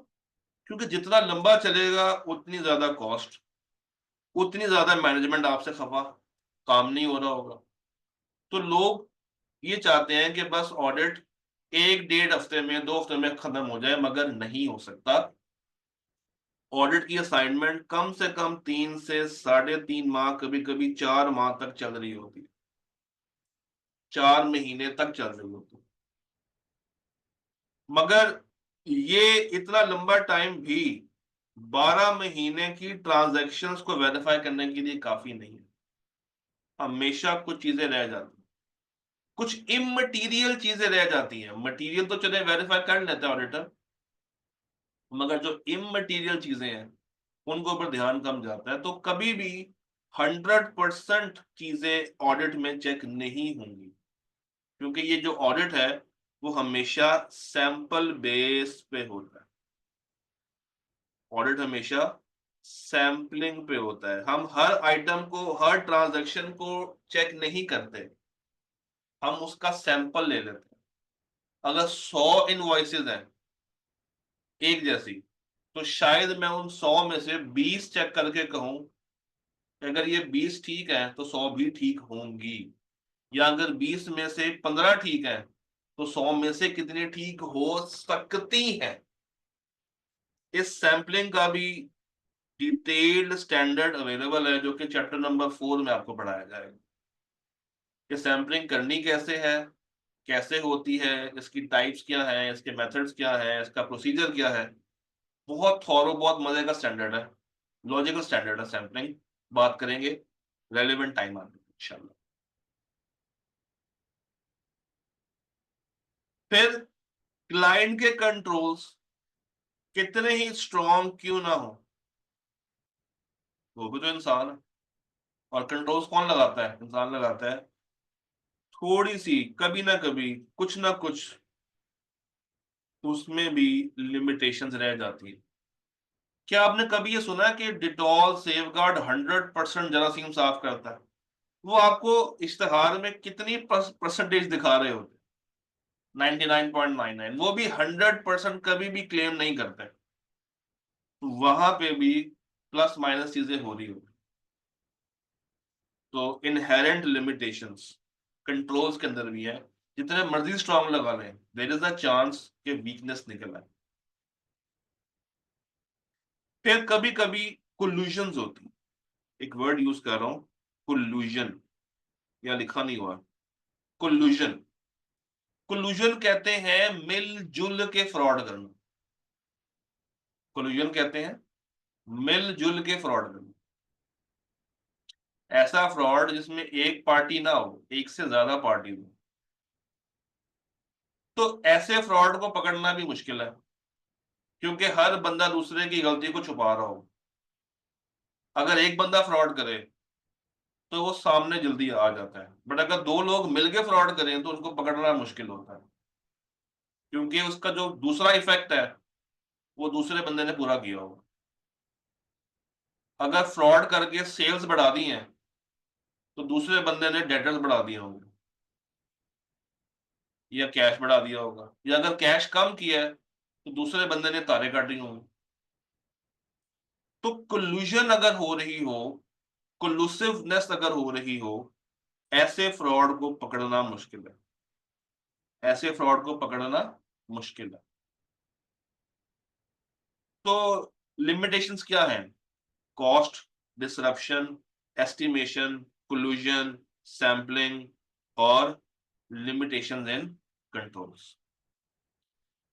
क्योंकि जितना लंबा चलेगा उतनी ज्यादा कॉस्ट, उतनी ज्यादा मैनेजमेंट आपसे खफा, काम नहीं हो रहा होगा। तो लोग ये चाहते हैं कि बस ऑडिट एक डेढ़ हफ्ते में, 2 हफ्ते में खत्म हो जाए, मगर नहीं हो सकता। ऑडिट की असाइनमेंट कम से कम 3 से 3.5 माह, कभी कभी 4 माह तक चल रही होती है, 4 महीने तक चल रही होती है। मगर ये इतना लंबा टाइम भी 12 महीने की ट्रांजैक्शंस को वेरीफाई करने के लिए काफी नहीं है। हमेशा कुछ चीजें रह जाती हैं, कुछ इमटेरियल चीजें रह जाती हैं। मटेरियल तो चले वेरीफाई कर लेते हैं ऑडिटर, मगर जो इमटेरियल चीजें हैं उनके ऊपर ध्यान कम जाता है। तो कभी भी 100% चीजें ऑडिट में चेक नहीं होंगी, क्योंकि ये जो ऑडिट है वो हमेशा सैंपल बेस पे होता है। ऑडिट हमेशा सैंपलिंग पे होता है। हम हर आइटम को, हर ट्रांजैक्शन को चेक नहीं करते, हम उसका सैंपल ले लेते हैं। अगर 100 इनवॉइसेज हैं एक जैसी, तो शायद मैं उन 100 में से 20 चेक करके कहूं, अगर ये 20 ठीक है तो 100 भी ठीक होंगी। या अगर 20 में से 15 ठीक है, तो 100 में से कितनी ठीक हो सकती है। इस सैंपलिंग का भी डिटेल्ड स्टैंडर्ड अवेलेबल है, जो कि चैप्टर नंबर 4 में आपको पढ़ाया जाएगा कि सैंपलिंग करनी कैसे है, कैसे होती है, इसकी टाइप्स क्या है, इसके मेथड्स क्या है, इसका प्रोसीजर क्या है। बहुत थॉरो, बहुत मजे का स्टैंडर्ड है, लॉजिकल स्टैंडर्ड है सैंपलिंग। बात करेंगे रेलेवेंट टाइम आने इंशाल्लाह। फिर क्लाइंट के कंट्रोल्स कितने ही स्ट्रॉन्ग क्यों ना हो, वो भी तो इंसान है। और कंट्रोल्स कौन लगाता है? इंसान लगाता है। थोड़ी सी कभी ना कभी, कुछ ना कुछ, उसमें भी लिमिटेशंस रह जाती है। क्या आपने कभी ये सुना है कि डिटॉल सेफगार्ड 100% जरासीम साफ करता है? वो आपको इश्तेहार में कितनी परसेंटेज दिखा रहे होते? 99.99। वो भी 100% कभी भी क्लेम नहीं करते। तो वहां पे भी प्लस माइनस चीजें हो रही होती। तो इनहेरेंट लिमिटेशंस कंट्रोल्स के अंदर भी है। जितने मर्जी स्ट्रांग लगा लें, देयर इज अ चांस कि वीकनेस निकल आए। फिर कभी कभी कोल्यूशंस होती, एक वर्ड यूज कर रहा हूं, कोल्यूजन, या लिखा नहीं हुआ, कोल्यूजन। कोल्यूजन कहते हैं मिलजुल के फ्रॉड करना। कोल्यूजन कहते हैं मिलजुल के फ्रॉड करना। ऐसा फ्रॉड जिसमें एक पार्टी ना हो, एक से ज्यादा पार्टी हो। तो ऐसे फ्रॉड को पकड़ना भी मुश्किल है, क्योंकि हर बंदा दूसरे की गलती को छुपा रहा हो। अगर एक बंदा फ्रॉड करे तो वो सामने जल्दी आ जाता है, बट अगर दो लोग मिलके फ्रॉड करें तो उनको पकड़ना मुश्किल होता है, क्योंकि उसका जो दूसरा इफेक्ट है वो दूसरे बंदे ने पूरा किया होगा। अगर फ्रॉड करके सेल्स बढ़ा दी हैं तो दूसरे बंदे ने डेटर्स बढ़ा दिए होंगे, या कैश बढ़ा दिया होगा, या अगर कैश कम किया है तो दूसरे बंदे ने तारे काटी होंगी। तो कोल्यूशन अगर हो रही हो, कोल्यूसिवनेस अगर हो रही हो, ऐसे फ्रॉड को पकड़ना मुश्किल है। ऐसे फ्रॉड को पकड़ना मुश्किल है। तो लिमिटेशंस क्या हैं? Cost, disruption, estimation, collusion, sampling, और लिमिटेशंस इन कंट्रोल्स।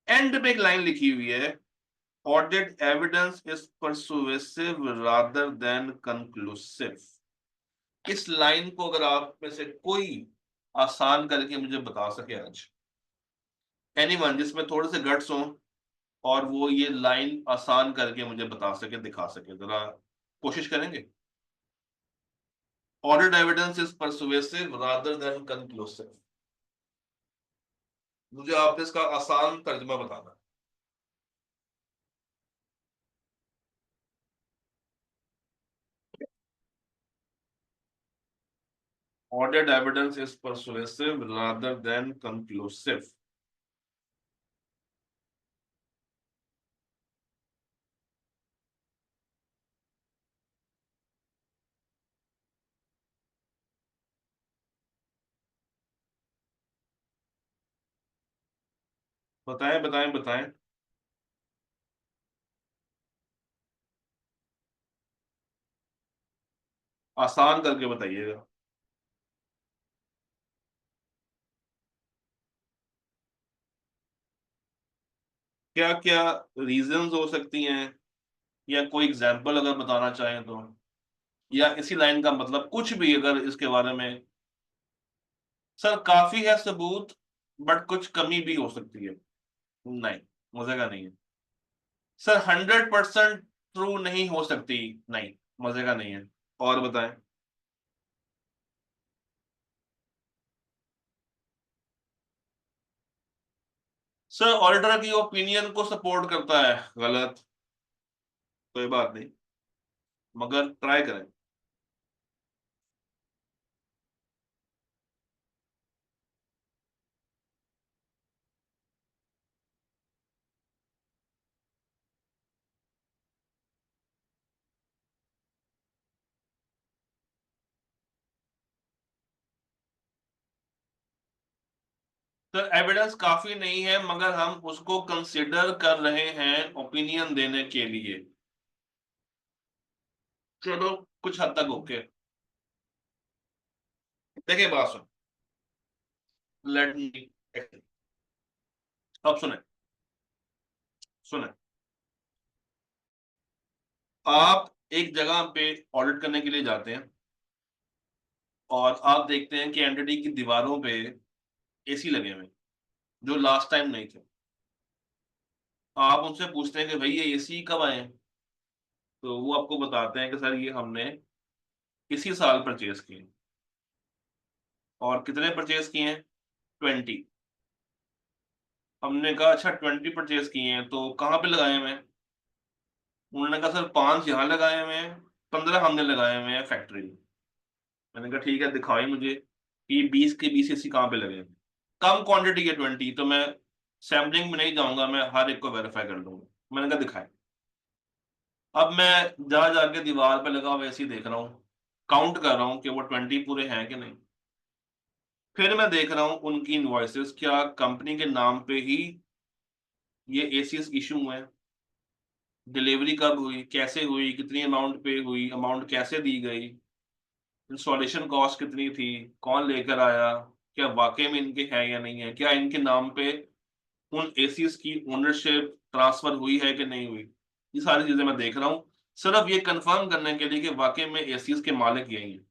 एंड पे एक लाइन लिखी हुई है, audit evidence is persuasive rather than conclusive. इस लाइन को अगर आप में से कोई आसान करके मुझे बता सके आज, एनीवन जिसमें थोड़े से गट्स हों, और वो ये लाइन आसान करके मुझे बता सके, दिखा सके, जरा कोशिश करेंगे। Audit evidence is persuasive rather than conclusive, मुझे आपने इसका आसान तर्जुमा बताना। Audit evidence is persuasive rather than conclusive. बताएं बताएं बताएं। आसान करके बताइएगा। क्या क्या रीजंस हो सकती हैं, या कोई एग्जांपल अगर बताना चाहें तो, या इसी लाइन का मतलब कुछ भी अगर इसके बारे में। सर काफी है सबूत, बट कुछ कमी भी हो सकती है। नहीं, मजे का नहीं है। सर 100% ट्रू नहीं हो सकती। नहीं, मजे का नहीं है। और बताएं। सर ऑडिटर की ओपिनियन को सपोर्ट करता है। गलत। कोई बात नहीं, मगर ट्राई करें। सर एविडेंस काफी नहीं है, मगर हम उसको कंसिडर कर रहे हैं ओपिनियन देने के लिए। चलो, कुछ हद तक ओके। देखिए बात सुन। Let me. अब सुने। सुने। आप एक जगह पे ऑडिट करने के लिए जाते हैं, और आप देखते हैं कि एंटिटी की दीवारों पे एसी लगे हुए हैं, जो लास्ट टाइम नहीं थे। आप उनसे पूछते हैं कि भाई ये एसी कब आए हैं, तो वो आपको बताते हैं कि सर ये हमने इसी साल परचेज किए। और कितने परचेज किए हैं? 20। हमने कहा अच्छा 20 परचेज किए हैं तो कहाँ पे लगाए हुए हैं? उन्होंने कहा सर 5 यहाँ लगाए हुए हैं, 15 हमने लगाए हुए हैं फैक्ट्री में। मैंने कहा ठीक है, दिखाओ मुझे कि 20 के 20 एसी कहाँ पे लगे हैं। कम क्वांटिटी है 20, तो मैं सैम्पलिंग में नहीं जाऊंगा, मैं हर एक को वेरीफाई कर लूंगा। मैंने कहा दिखाए। अब मैं जा जाके दीवार पे लगा हुआ एसी देख रहा हूँ, काउंट कर रहा हूँ कि वो 20 पूरे हैं कि नहीं। फिर मैं देख रहा हूँ उनकी इनवॉइसेस, क्या कंपनी के नाम पे ही ये एसीज इशू हुए हैं, डिलीवरी कब हुई, कैसे हुई, कितनी अमाउंट पे हुई, अमाउंट कैसे दी गई, इंस्टॉलेशन कॉस्ट कितनी थी, कौन लेकर आया, क्या वाकई में इनके है या नहीं है, क्या इनके नाम पे उन एसीज की ओनरशिप ट्रांसफर हुई है कि नहीं हुई। ये सारी चीजें मैं देख रहा हूँ, सिर्फ ये कंफर्म करने के लिए कि वाकई में एसीज के मालिक यही हैं।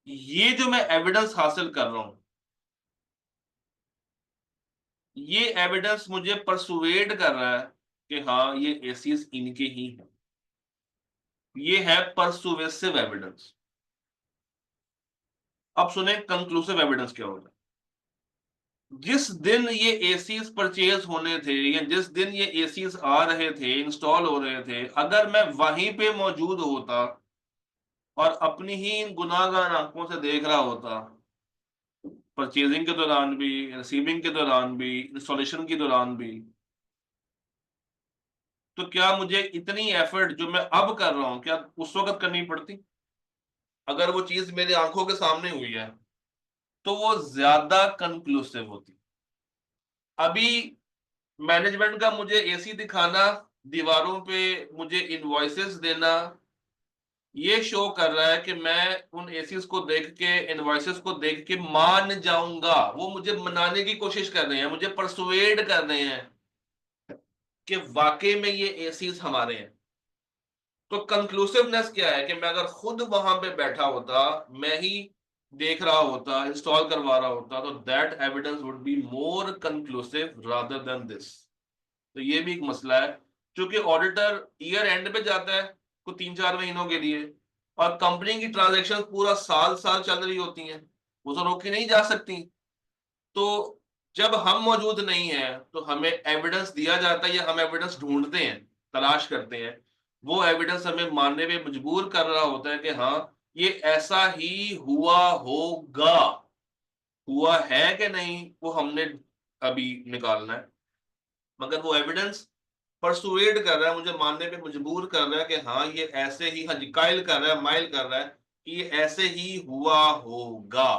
ये जो मैं एविडेंस हासिल कर रहा हूँ, ये एविडेंस मुझे परसुएड कर रहा है कि हाँ ये एसीज इनके ही हैं। ये है परसुवेसिव एविडेंस। अब सुने कंक्लूसिव एविडेंस क्या होता है। जिस दिन ये एसीज परचेज होने थे, या जिस दिन ये एसीज आ रहे थे, इंस्टॉल हो रहे थे, अगर मैं वहीं पे मौजूद होता और अपनी ही इन गुनाहगार आंखों से देख रहा होता, परचेजिंग के दौरान भी, रिसीविंग के दौरान भी, इंस्टॉलेशन के दौरान भी, तो क्या मुझे इतनी एफर्ट जो मैं अब कर रहा हूं, क्या उस वक्त करनी पड़ती? अगर वो चीज मेरी आंखों के सामने हुई है तो वो ज्यादा कंक्लूसिव होती। अभी मैनेजमेंट का मुझे एसी दिखाना, दीवारों पे मुझे इनवॉइसेस देना, ये शो कर रहा है कि मैं उन एसीज को देख के, इनवॉइसेस को देख के मान जाऊंगा। वो मुझे मनाने की कोशिश कर रहे हैं, मुझे परसुएड कर रहे हैं कि वाकई में ये एसीज हमारे हैं। तो कंक्लूसिवनेस क्या है कि मैं अगर खुद वहां पे बैठा होता, मैं ही देख रहा होता, इंस्टॉल करवा रहा होता, तो that evidence would be more conclusive rather than this. तो ये भी एक मसला है, क्योंकि ऑडिटर ईयर एंड पे जाता है कुछ 3-4 महीनों के लिए, और कंपनी की ट्रांजैक्शन पूरा साल साल चल रही होती हैं, वो तो रोकी नहीं जा सकती। तो जब हम मौजूद नहीं है तो हमें एविडेंस दिया जाता है, या हम एविडेंस ढूंढते हैं, तलाश करते हैं, वो एविडेंस हमें मानने पे मजबूर कर रहा होता है कि हाँ ये ऐसा ही हुआ होगा, हुआ है कि नहीं वो हमने अभी निकालना है। मगर वो एविडेंस परसुएड कर रहा है, मुझे मानने पे मजबूर कर रहा है कि हाँ ये ऐसे ही, हाँ जी, कायल कर रहा है, माइल कर रहा है कि ये ऐसे ही हुआ होगा।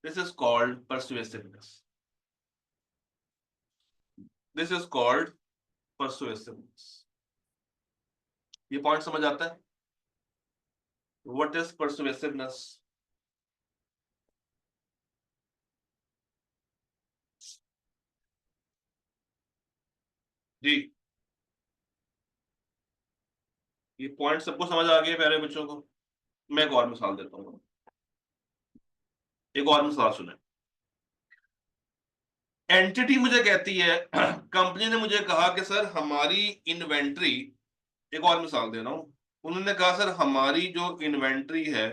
This is called persuasiveness. This is called persuasiveness. ये पॉइंट समझ आता है? What is परसुएसिवनेस? जी, ये पॉइंट सबको समझ आ गया प्यारे बच्चों को? मैं एक और मिसाल देता हूँ। एक और मिसाल सुने। एंटिटी मुझे कहती है कंपनी ने मुझे कहा कि सर हमारी इन्वेंट्री, एक और मिसाल दे रहा हूं, उन्होंने कहा सर हमारी जो इन्वेंट्री है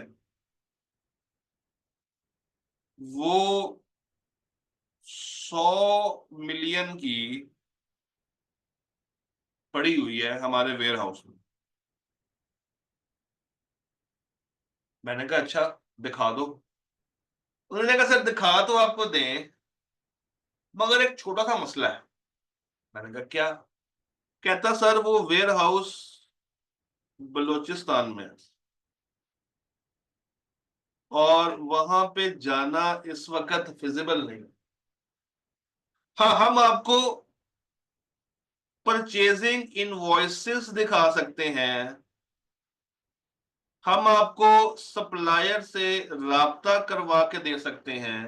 वो 100 मिलियन की पड़ी हुई है हमारे वेयर हाउस में। मैंने कहा अच्छा, दिखा दो। उन्होंने कहा सर दिखा तो आपको दें, मगर एक छोटा सा मसला है। मैंने कहा क्या? कहता सर वो वेयर हाउस बलूचिस्तान में है और वहां पे जाना इस वक्त फिजिबल नहीं। हाँ, हम आपको परचेजिंग इनवॉइसेस दिखा सकते हैं, हम आपको सप्लायर से राब्ता करवा के दे सकते हैं,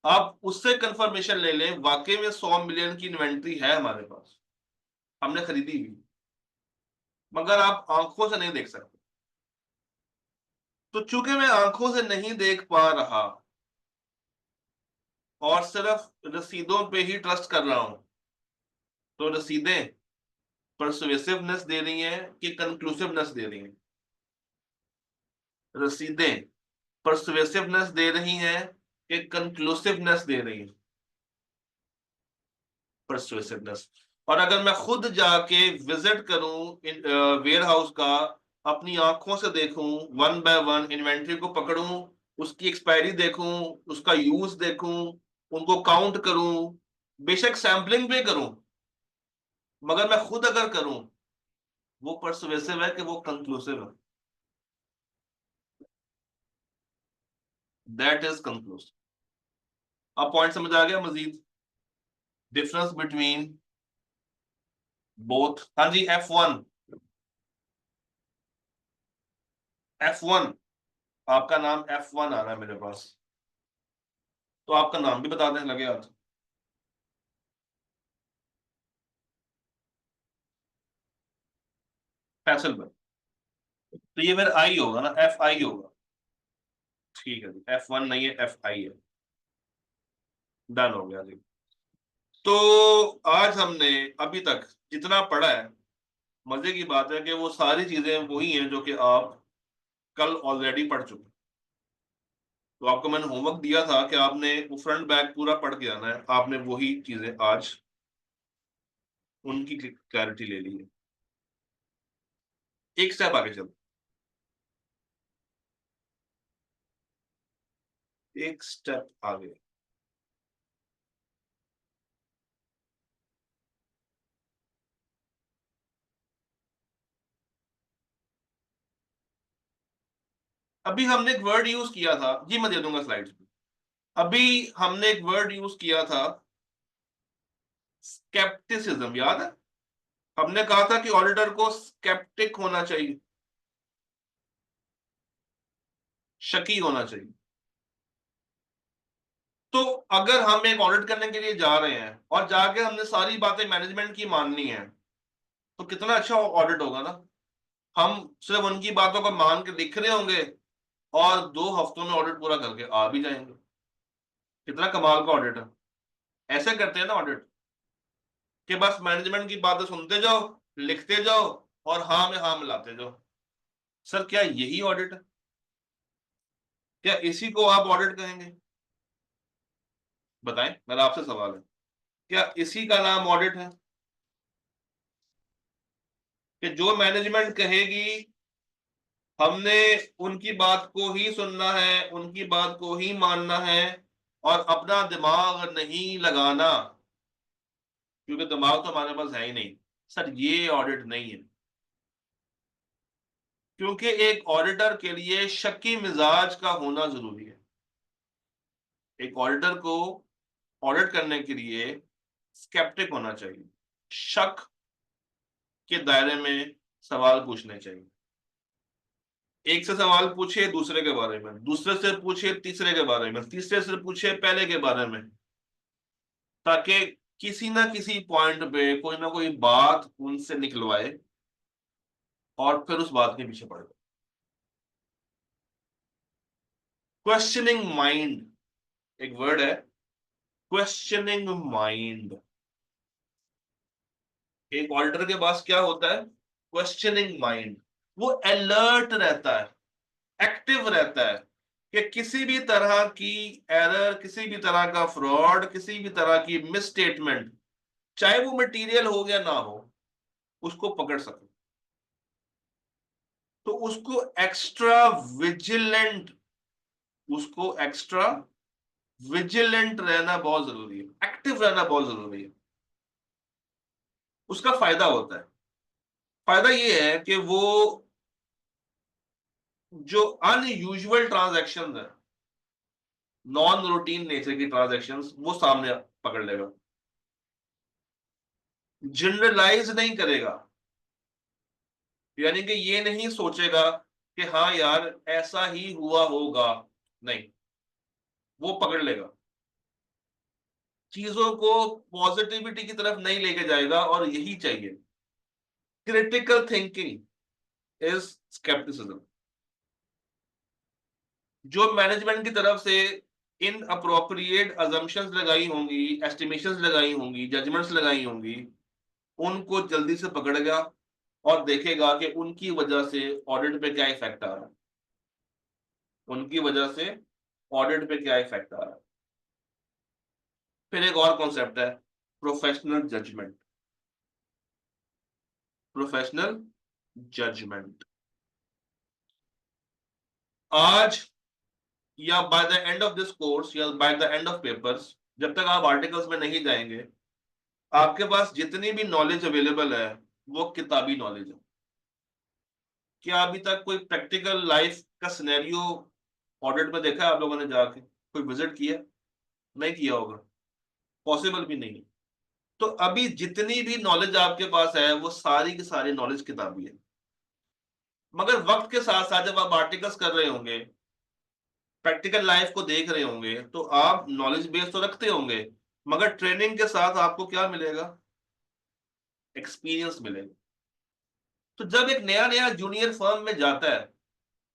आप उससे कंफर्मेशन ले लें वाकई में 100 मिलियन की इन्वेंट्री है हमारे पास, हमने खरीदी भी, मगर आप आंखों से नहीं देख सकते। तो चूंकि मैं आंखों से नहीं देख पा रहा और सिर्फ रसीदों पे ही ट्रस्ट कर रहा हूं, तो रसीदें परसुएसिवनेस दे रही हैं कि कंक्लूसिवनेस दे रही हैं? रसीदें परसुएसिवनेस दे रही हैं कि कंक्लूसिवनेस दे रही हैं? परसुएसिवनेस। और अगर मैं खुद जाके विजिट करूं वेयर हाउस का, अपनी आंखों से देखूं, वन बाय वन इन्वेंट्री को पकड़ूं, उसकी एक्सपायरी देखूं, उसका यूज देखूं, उनको काउंट करूं, बेशक सैंपलिंग भी करूं, मगर मैं खुद अगर करूं, वो परसुएसिव है कि वो कंक्लूसिव है? That is conclusive. अब पॉइंट समझ आ गया मजीद? Difference between both. हाँ जी, F1। F1, आपका नाम F1 आ रहा है मेरे पास, तो आपका नाम भी बता दें लगे हाथ। फैसल भाई। तो ये फिर आई होगा ना, FI होगा। ठीक है जी, F1 नहीं है, FI है। डन हो गया जी। तो आज हमने अभी तक जितना पढ़ा है, मजे की बात है कि वो सारी चीजें वही हैं जो कि आप कल ऑलरेडी पढ़ चुके हैं। तो आपको मैंने होमवर्क दिया था कि आपने वो फ्रंट बैक पूरा पढ़ के आना है, आपने वही चीजें आज उनकी क्लैरिटी ले ली है। एक स्टेप आगे चल, एक स्टेप आगे। अभी हमने एक वर्ड यूज किया था जी, मैं दे दूंगा स्लाइड्स पे। अभी हमने एक वर्ड यूज किया था, स्केप्टिसिज्म, याद है? हमने कहा था कि ऑडिटर को स्केप्टिक होना चाहिए, शकी होना चाहिए। तो अगर हम एक ऑडिट करने के लिए जा रहे हैं और जाके हमने सारी बातें मैनेजमेंट की माननी है, तो कितना अच्छा ऑडिट होगा ना। हम सिर्फ उनकी बातों को मान के लिख रहे होंगे और 2 हफ्तों में ऑडिट पूरा करके आ भी जाएंगे। कितना कमाल का ऑडिट है। ऐसे करते हैं ना ऑडिट, कि बस मैनेजमेंट की बातें सुनते जाओ, लिखते जाओ और हाँ में हाँ मिलाते जाओ। सर क्या यही ऑडिट है? क्या इसी को आप ऑडिट कहेंगे? बताएं, मेरा आपसे सवाल है, क्या इसी का नाम ऑडिट है? कि जो मैनेजमेंट कहेगी हमने उनकी बात को ही सुनना है, उनकी बात को ही मानना है और अपना दिमाग नहीं लगाना, क्योंकि दिमाग तो हमारे पास है ही नहीं। सर ये ऑडिट नहीं है, क्योंकि एक ऑडिटर के लिए शक्की मिजाज का होना जरूरी है। एक ऑडिटर को ऑडिट करने के लिए स्केप्टिक होना चाहिए, शक के दायरे में सवाल पूछने चाहिए। एक से सवाल पूछिए दूसरे के बारे में, दूसरे से पूछिए तीसरे के बारे में, तीसरे से पूछिए पहले के बारे में, ताकि किसी ना किसी पॉइंट पे कोई ना कोई बात उनसे निकलवाए और फिर उस बात के पीछे पड़े। क्वेश्चनिंग माइंड एक वर्ड है, क्वेश्चनिंग माइंड। एक ऑडिटर के पास क्या होता है? Questioning mind. वो अलर्ट रहता है, एक्टिव रहता है कि किसी भी तरह की एरर, किसी भी तरह का फ्रॉड, किसी भी तरह की मिसस्टेटमेंट, चाहे वो मटेरियल हो या ना हो, उसको पकड़ सके। तो उसको एक्स्ट्रा विजिलेंट, उसको एक्स्ट्रा विजिलेंट रहना बहुत जरूरी है, एक्टिव रहना बहुत जरूरी है। उसका फायदा होता है, फायदा ये है कि वो जो अनयूजुअल ट्रांजैक्शन है, नॉन रूटीन नेचर की ट्रांजैक्शंस, वो सामने पकड़ लेगा, जनरलाइज नहीं करेगा। यानी कि ये नहीं सोचेगा कि हाँ यार ऐसा ही हुआ होगा, नहीं, वो पकड़ लेगा, चीजों को पॉजिटिविटी की तरफ नहीं लेके जाएगा, और यही चाहिए। Critical thinking is scepticism. जो मैनेजमेंट की तरफ से इन अप्रोप्रिएट अजम्पशंस लगाई होंगी, एस्टिमेशंस लगाई होंगी, जजमेंट्स लगाई होंगी, उनको जल्दी से पकड़ेगा और देखेगा कि उनकी वजह से ऑडिट पे क्या इफेक्ट आ रहा है, उनकी वजह से ऑडिट पे क्या इफेक्ट आ रहा है। फिर एक और कॉन्सेप्ट है, प्रोफेशनल जजमेंट। प्रोफेशनल जजमेंट आज या by the end of this course या by the end of papers, जब तक आप आर्टिकल्स में नहीं जाएंगे, आपके पास जितनी भी नॉलेज अवेलेबल है वो किताबी नॉलेज है। क्या अभी तक कोई प्रैक्टिकल लाइफ का सिनेरियो ऑडिट में देखा है आप लोगों ने जाके? कोई विजिट किया? नहीं किया होगा, पॉसिबल भी नहीं है। तो अभी जितनी भी नॉलेज आपके पास है वो सारी की सारी नॉलेज किताबी है। मगर वक्त के साथ साथ जब आप आर्टिकल्स कर रहे होंगे, प्रैक्टिकल लाइफ को देख रहे होंगे, तो आप नॉलेज बेस तो रखते होंगे, मगर ट्रेनिंग के साथ आपको क्या मिलेगा? एक्सपीरियंस मिलेगा। तो जब एक नया नया जूनियर फर्म में जाता है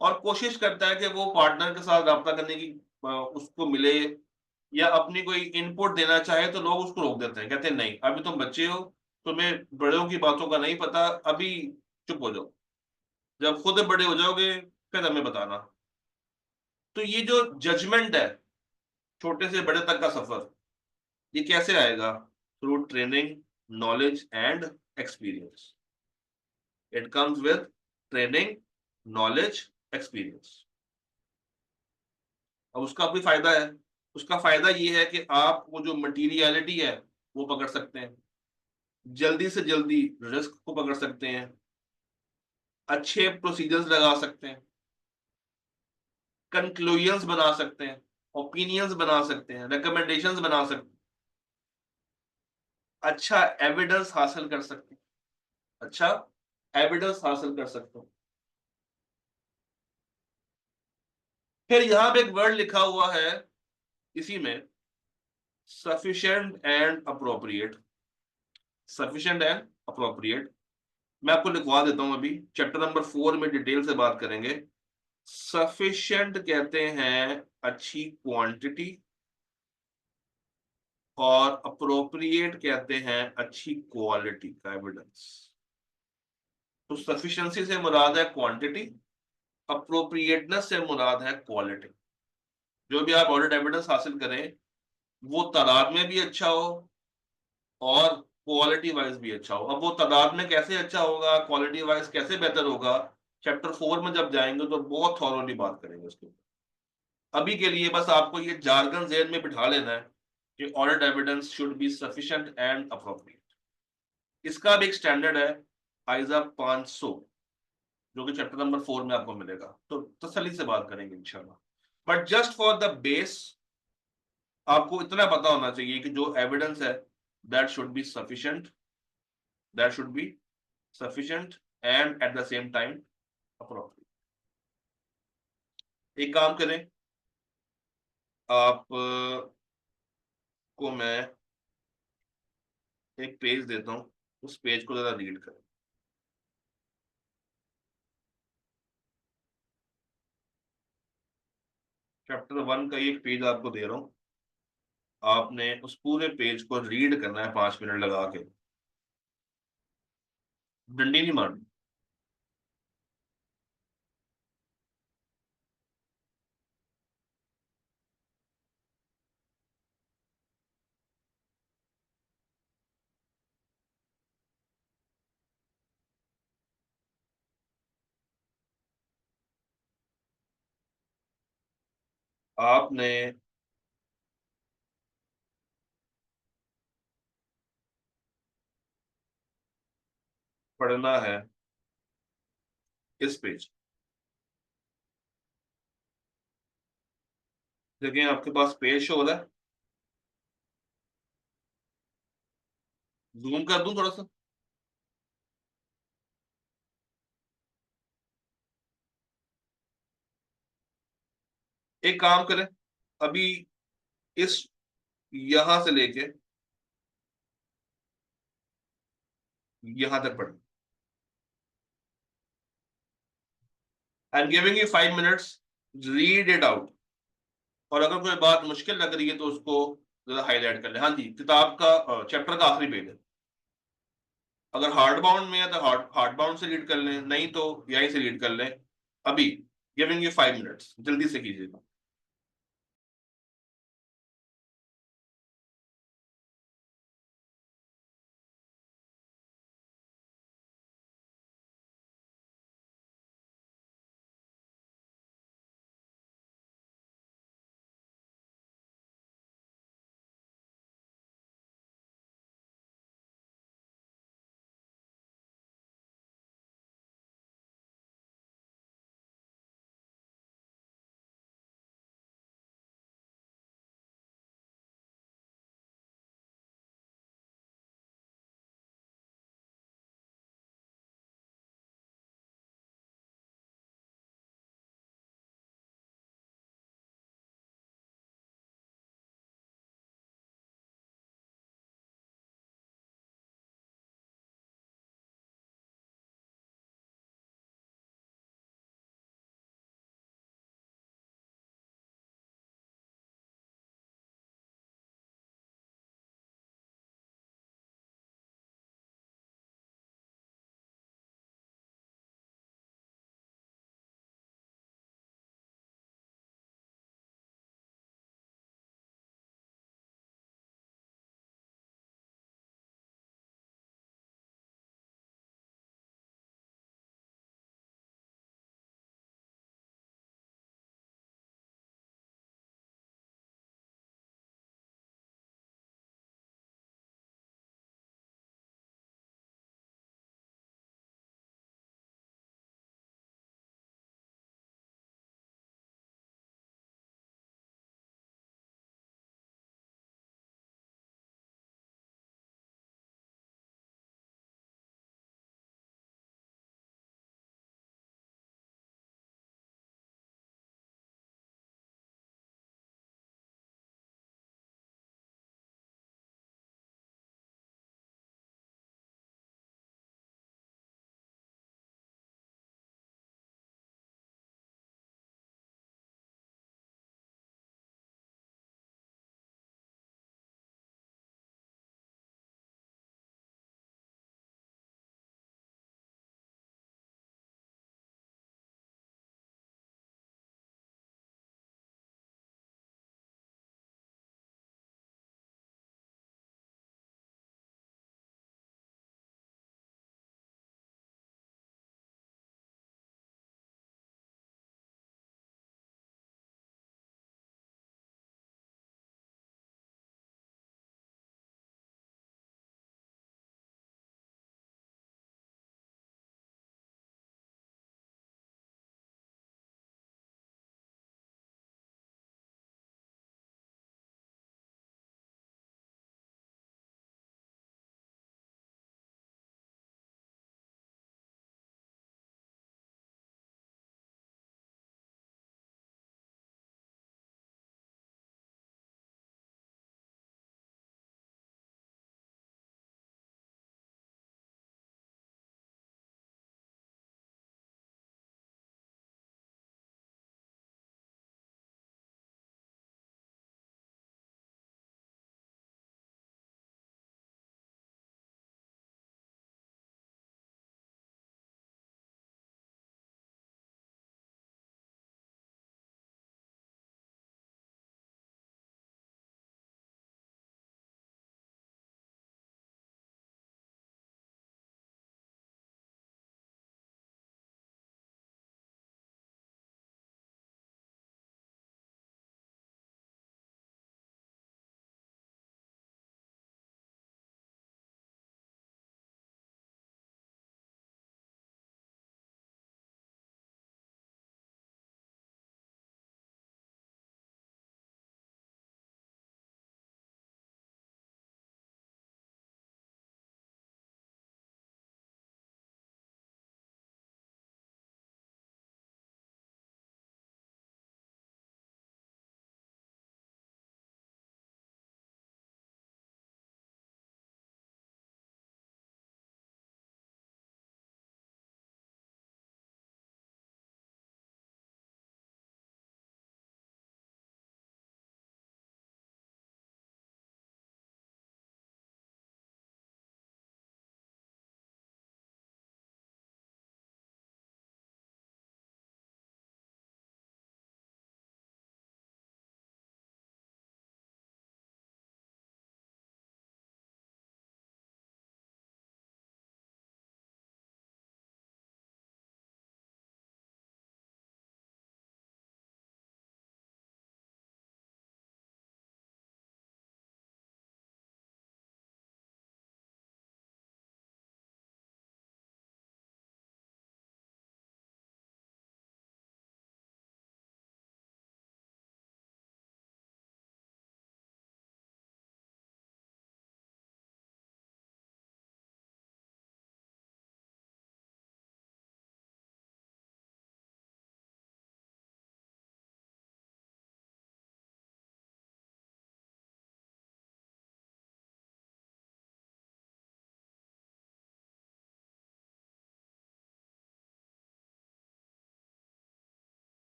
और कोशिश करता है कि वो पार्टनर के साथ रब्ता करने की उसको मिले या अपनी कोई इनपुट देना चाहे, तो लोग उसको रोक देते हैं, कहते हैं नहीं अभी तुम बच्चे हो, तुम्हें बड़ों की बातों का नहीं पता, अभी चुप हो जाओ, जब खुद बड़े हो जाओगे फिर हमें बताना। तो ये जो जजमेंट है, छोटे से बड़े तक का सफर, ये कैसे आएगा? Through training, knowledge and experience. It comes with training, knowledge, experience. अब उसका भी फायदा है। उसका फायदा ये है कि आप वो जो मटीरियलिटी है वो पकड़ सकते हैं, जल्दी से जल्दी रिस्क को पकड़ सकते हैं, अच्छे प्रोसीजर्स लगा सकते हैं, कंक्लूजन्स बना सकते हैं, ओपिनियंस बना सकते हैं, रिकमेंडेशंस बना सकते हैं, अच्छा एविडेंस हासिल कर सकते हैं, अच्छा एविडेंस हासिल कर सकते हैं। फिर यहां पे एक वर्ड लिखा हुआ है इसी में, sufficient and appropriate. Sufficient and appropriate मैं आपको लिखवा देता हूं, अभी चैप्टर नंबर 4 में डिटेल से बात करेंगे। सफिशिएंट कहते हैं अच्छी क्वांटिटी, और अप्रोप्रिएट कहते हैं अच्छी क्वालिटी का एविडेंस। तो सफिशिएंसी से मुराद है क्वांटिटी, अप्रोप्रिएटनेस से मुराद है क्वालिटी। जो भी आप ऑडिट एविडेंस हासिल करें वो तादाद में भी अच्छा हो और क्वालिटी वाइज भी अच्छा हो। अब वो तादाद में कैसे अच्छा होगा, क्वालिटी वाइज कैसे बेहतर होगा, चैप्टर 4 में जब जाएंगे तो बहुत थॉरोली बात करेंगे उसके ऊपर। अभी के लिए बस आपको ये जार्गन ज़हन में बिठा लेना है कि audit evidence should be sufficient and appropriate. इसका भी एक स्टैंडर्ड है, आइज़ा 500, जो कि चैप्टर नंबर 4 में आपको मिलेगा। तो तसल्ली से बात करेंगे इंशाल्लाह। But just for the base आपको इतना पता होना चाहिए कि जो एविडेंस है that should be sufficient, that should be sufficient and at the same time appropriate. एक काम करें, आप को मैं एक पेज देता हूँ, उस पेज को जरा रीड करें। चैप्टर 1 का एक पेज आपको दे रहा हूँ, आपने उस पूरे पेज को रीड करना है 5 मिनट लगा के, डंडी नहीं मारनी। आपने पढ़ना है इस पेज। देखिए आपके पास पेज शो हो रहा है, जूम कर दूं थोड़ा सा। एक काम करें, अभी इस यहां से लेके यहां तक पढ़ें। I am giving you 5 minutes, read it out. और अगर कोई बात मुश्किल लग रही है तो उसको जरा हाईलाइट कर ले। हाँ जी, किताब का चैप्टर का आखिरी पेज है। अगर हार्ड बाउंड में है तो हार्ड बाउंड से रीड कर लें, नहीं तो यहीं से रीड कर लें। अभी गिविंग यू 5 मिनट्स, जल्दी से कीजिएगा।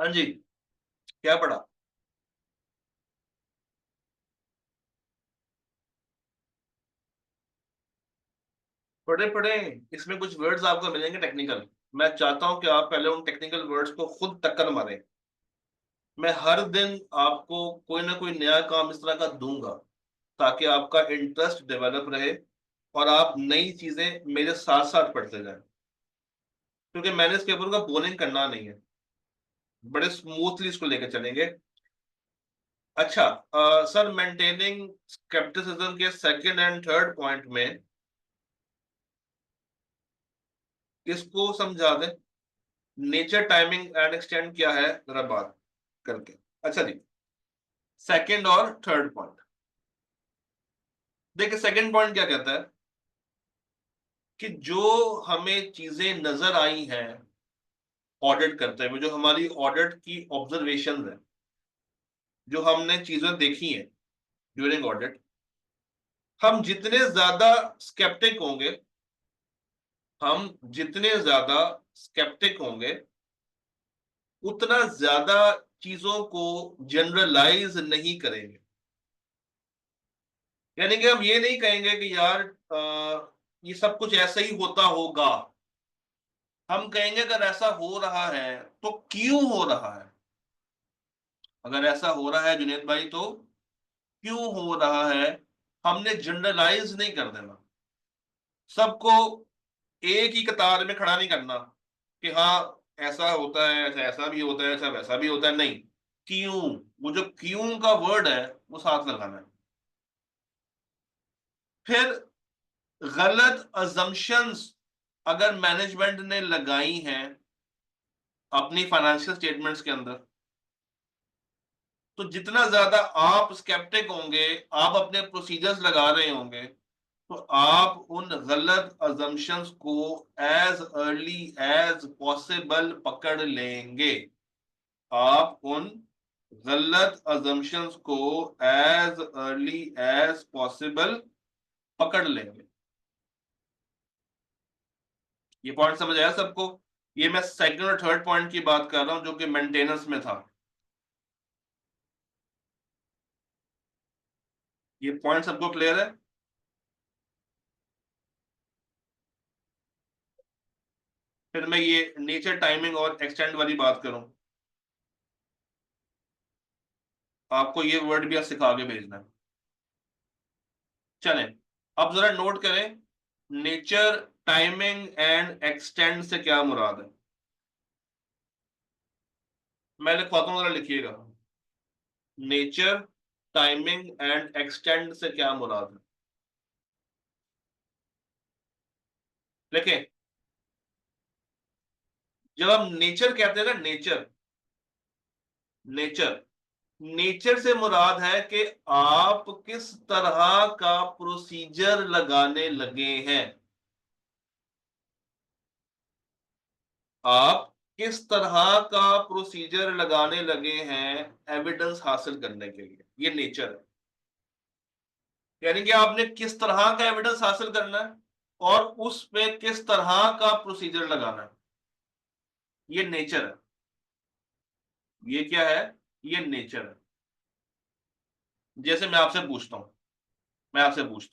हाँ जी, क्या पढ़ा? पढ़े पढ़े, इसमें कुछ वर्ड्स आपको मिलेंगे टेक्निकल। मैं चाहता हूं कि आप पहले उन टेक्निकल वर्ड्स को खुद टक्कर मारें। मैं हर दिन आपको कोई ना कोई नया काम इस तरह का दूंगा ताकि आपका इंटरेस्ट डेवलप रहे और आप नई चीजें मेरे साथ साथ पढ़ते जाएं, क्योंकि मैंने इस पेपर को बोरिंग करना नहीं है, बड़े स्मूथली इसको लेकर चलेंगे। अच्छा, सर, मेंटेनिंग स्केप्टिसिज्म के सेकंड एंड थर्ड पॉइंट में इसको समझा दें, नेचर, टाइमिंग एंड एक्सटेंड क्या है जरा बात करके। अच्छा जी, सेकंड और थर्ड पॉइंट देखिए। सेकंड पॉइंट क्या कहता है कि जो हमें चीजें नजर आई हैं ऑडिट करते हुए, जो हमारी ऑडिट की ऑब्जर्वेशन है, जो हमने चीजें देखी हैं ड्यूरिंग ऑडिट, हम जितने ज्यादा स्केप्टिक होंगे, हम जितने ज्यादा स्केप्टिक होंगे उतना ज्यादा चीजों को जनरलाइज नहीं करेंगे। यानी कि हम ये नहीं कहेंगे कि यार ये सब कुछ ऐसा ही होता होगा। हम कहेंगे अगर ऐसा हो रहा है तो क्यों हो रहा है। अगर ऐसा हो रहा है जुनेद भाई तो क्यों हो रहा है। हमने जनरलाइज नहीं कर देना, सबको एक ही कतार में खड़ा नहीं करना कि हाँ ऐसा होता है, ऐसा ऐसा भी होता है, ऐसा वैसा भी होता है, नहीं। क्यों, वो जो क्यों का वर्ड है वो साथ लगाना है। फिर गलत अजम्पशंस अगर मैनेजमेंट ने लगाई हैं अपनी फाइनेंशियल स्टेटमेंट्स के अंदर, तो जितना ज्यादा आप स्केप्टिक होंगे, आप अपने प्रोसीजर्स लगा रहे होंगे, तो आप उन गलत अजम्पशंस को एज अर्ली एज पॉसिबल पकड़ लेंगे। आप उन गलत अजम्पशंस को एज अर्ली एज पॉसिबल पकड़ लेंगे। ये पॉइंट समझ आया सबको? ये मैं सेकंड और थर्ड पॉइंट की बात कर रहा हूं जो कि मेंटेनेंस में था। ये पॉइंट सबको क्लियर है? फिर मैं ये नेचर, टाइमिंग और एक्सटेंड वाली बात करूं, आपको ये वर्ड भी सिखा के भेजना है। चलें, अब जरा नोट करें, नेचर, टाइमिंग एंड एक्सटेंड से क्या मुराद है। मैं लिखवाता हूं, जरा लिखिएगा। नेचर, टाइमिंग एंड एक्सटेंड से क्या मुराद है, देखें। जब हम नेचर कहते हैं ना, नेचर, नेचर, नेचर से मुराद है कि आप किस तरह का प्रोसीजर लगाने लगे हैं। आप किस तरह का प्रोसीजर लगाने लगे हैं एविडेंस हासिल करने के लिए, ये नेचर है। यानी कि आपने किस तरह का एविडेंस हासिल करना है और उस पे किस तरह का प्रोसीजर लगाना है, ये नेचर है। ये क्या है? ये नेचर है। जैसे मैं आपसे पूछता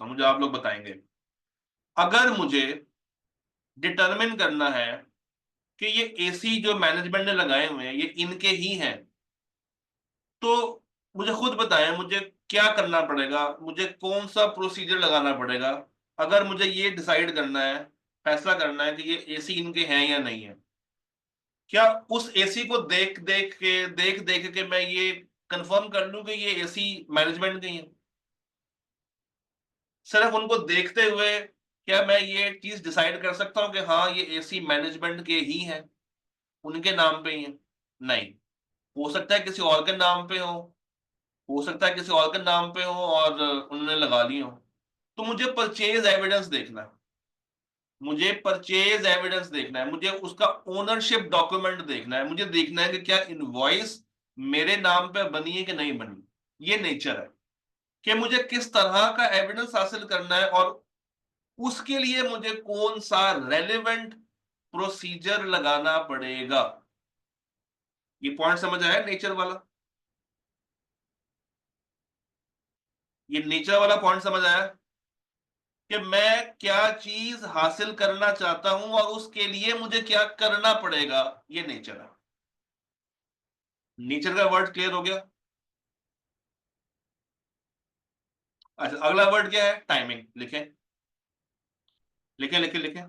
हूं, मुझे आप लोग बताएंगे, अगर मुझे डिटरमिन करना है कि ये एसी जो मैनेजमेंट ने लगाए हुए हैं ये इनके ही हैं, तो मुझे खुद बताएं, मुझे क्या करना पड़ेगा, मुझे कौन सा प्रोसीजर लगाना पड़ेगा अगर मुझे ये डिसाइड करना है, फैसला करना है कि ये एसी इनके हैं या नहीं है। क्या उस एसी को देख देख के मैं ये कंफर्म कर लूं कि ये एसी मैनेजमेंट के ही है? सिर्फ उनको देखते हुए क्या मैं ये चीज डिसाइड कर सकता हूँ कि हाँ ये एसी मैनेजमेंट के ही हैं, उनके नाम पे ही है? नहीं, हो सकता है किसी और के नाम पे हो सकता है किसी और के नाम पे हो और उन्होंने लगा ली हो। तो मुझे परचेज एविडेंस देखना है, मुझे परचेज एविडेंस देखना है, मुझे उसका ओनरशिप डॉक्यूमेंट देखना है, मुझे देखना है कि क्या इनवॉइस मेरे नाम पे बनी है कि नहीं बनी। ये नेचर है कि मुझे किस तरह का एविडेंस हासिल करना है और उसके लिए मुझे कौन सा रेलेवेंट प्रोसीजर लगाना पड़ेगा। ये पॉइंट समझ आया नेचर वाला? ये नेचर वाला पॉइंट समझ आया कि मैं क्या चीज हासिल करना चाहता हूं और उसके लिए मुझे क्या करना पड़ेगा। ये नेचर है। नेचर का वर्ड क्लियर हो गया? अच्छा, अगला वर्ड क्या है? टाइमिंग। लिखें लिखें लिखें लिखें।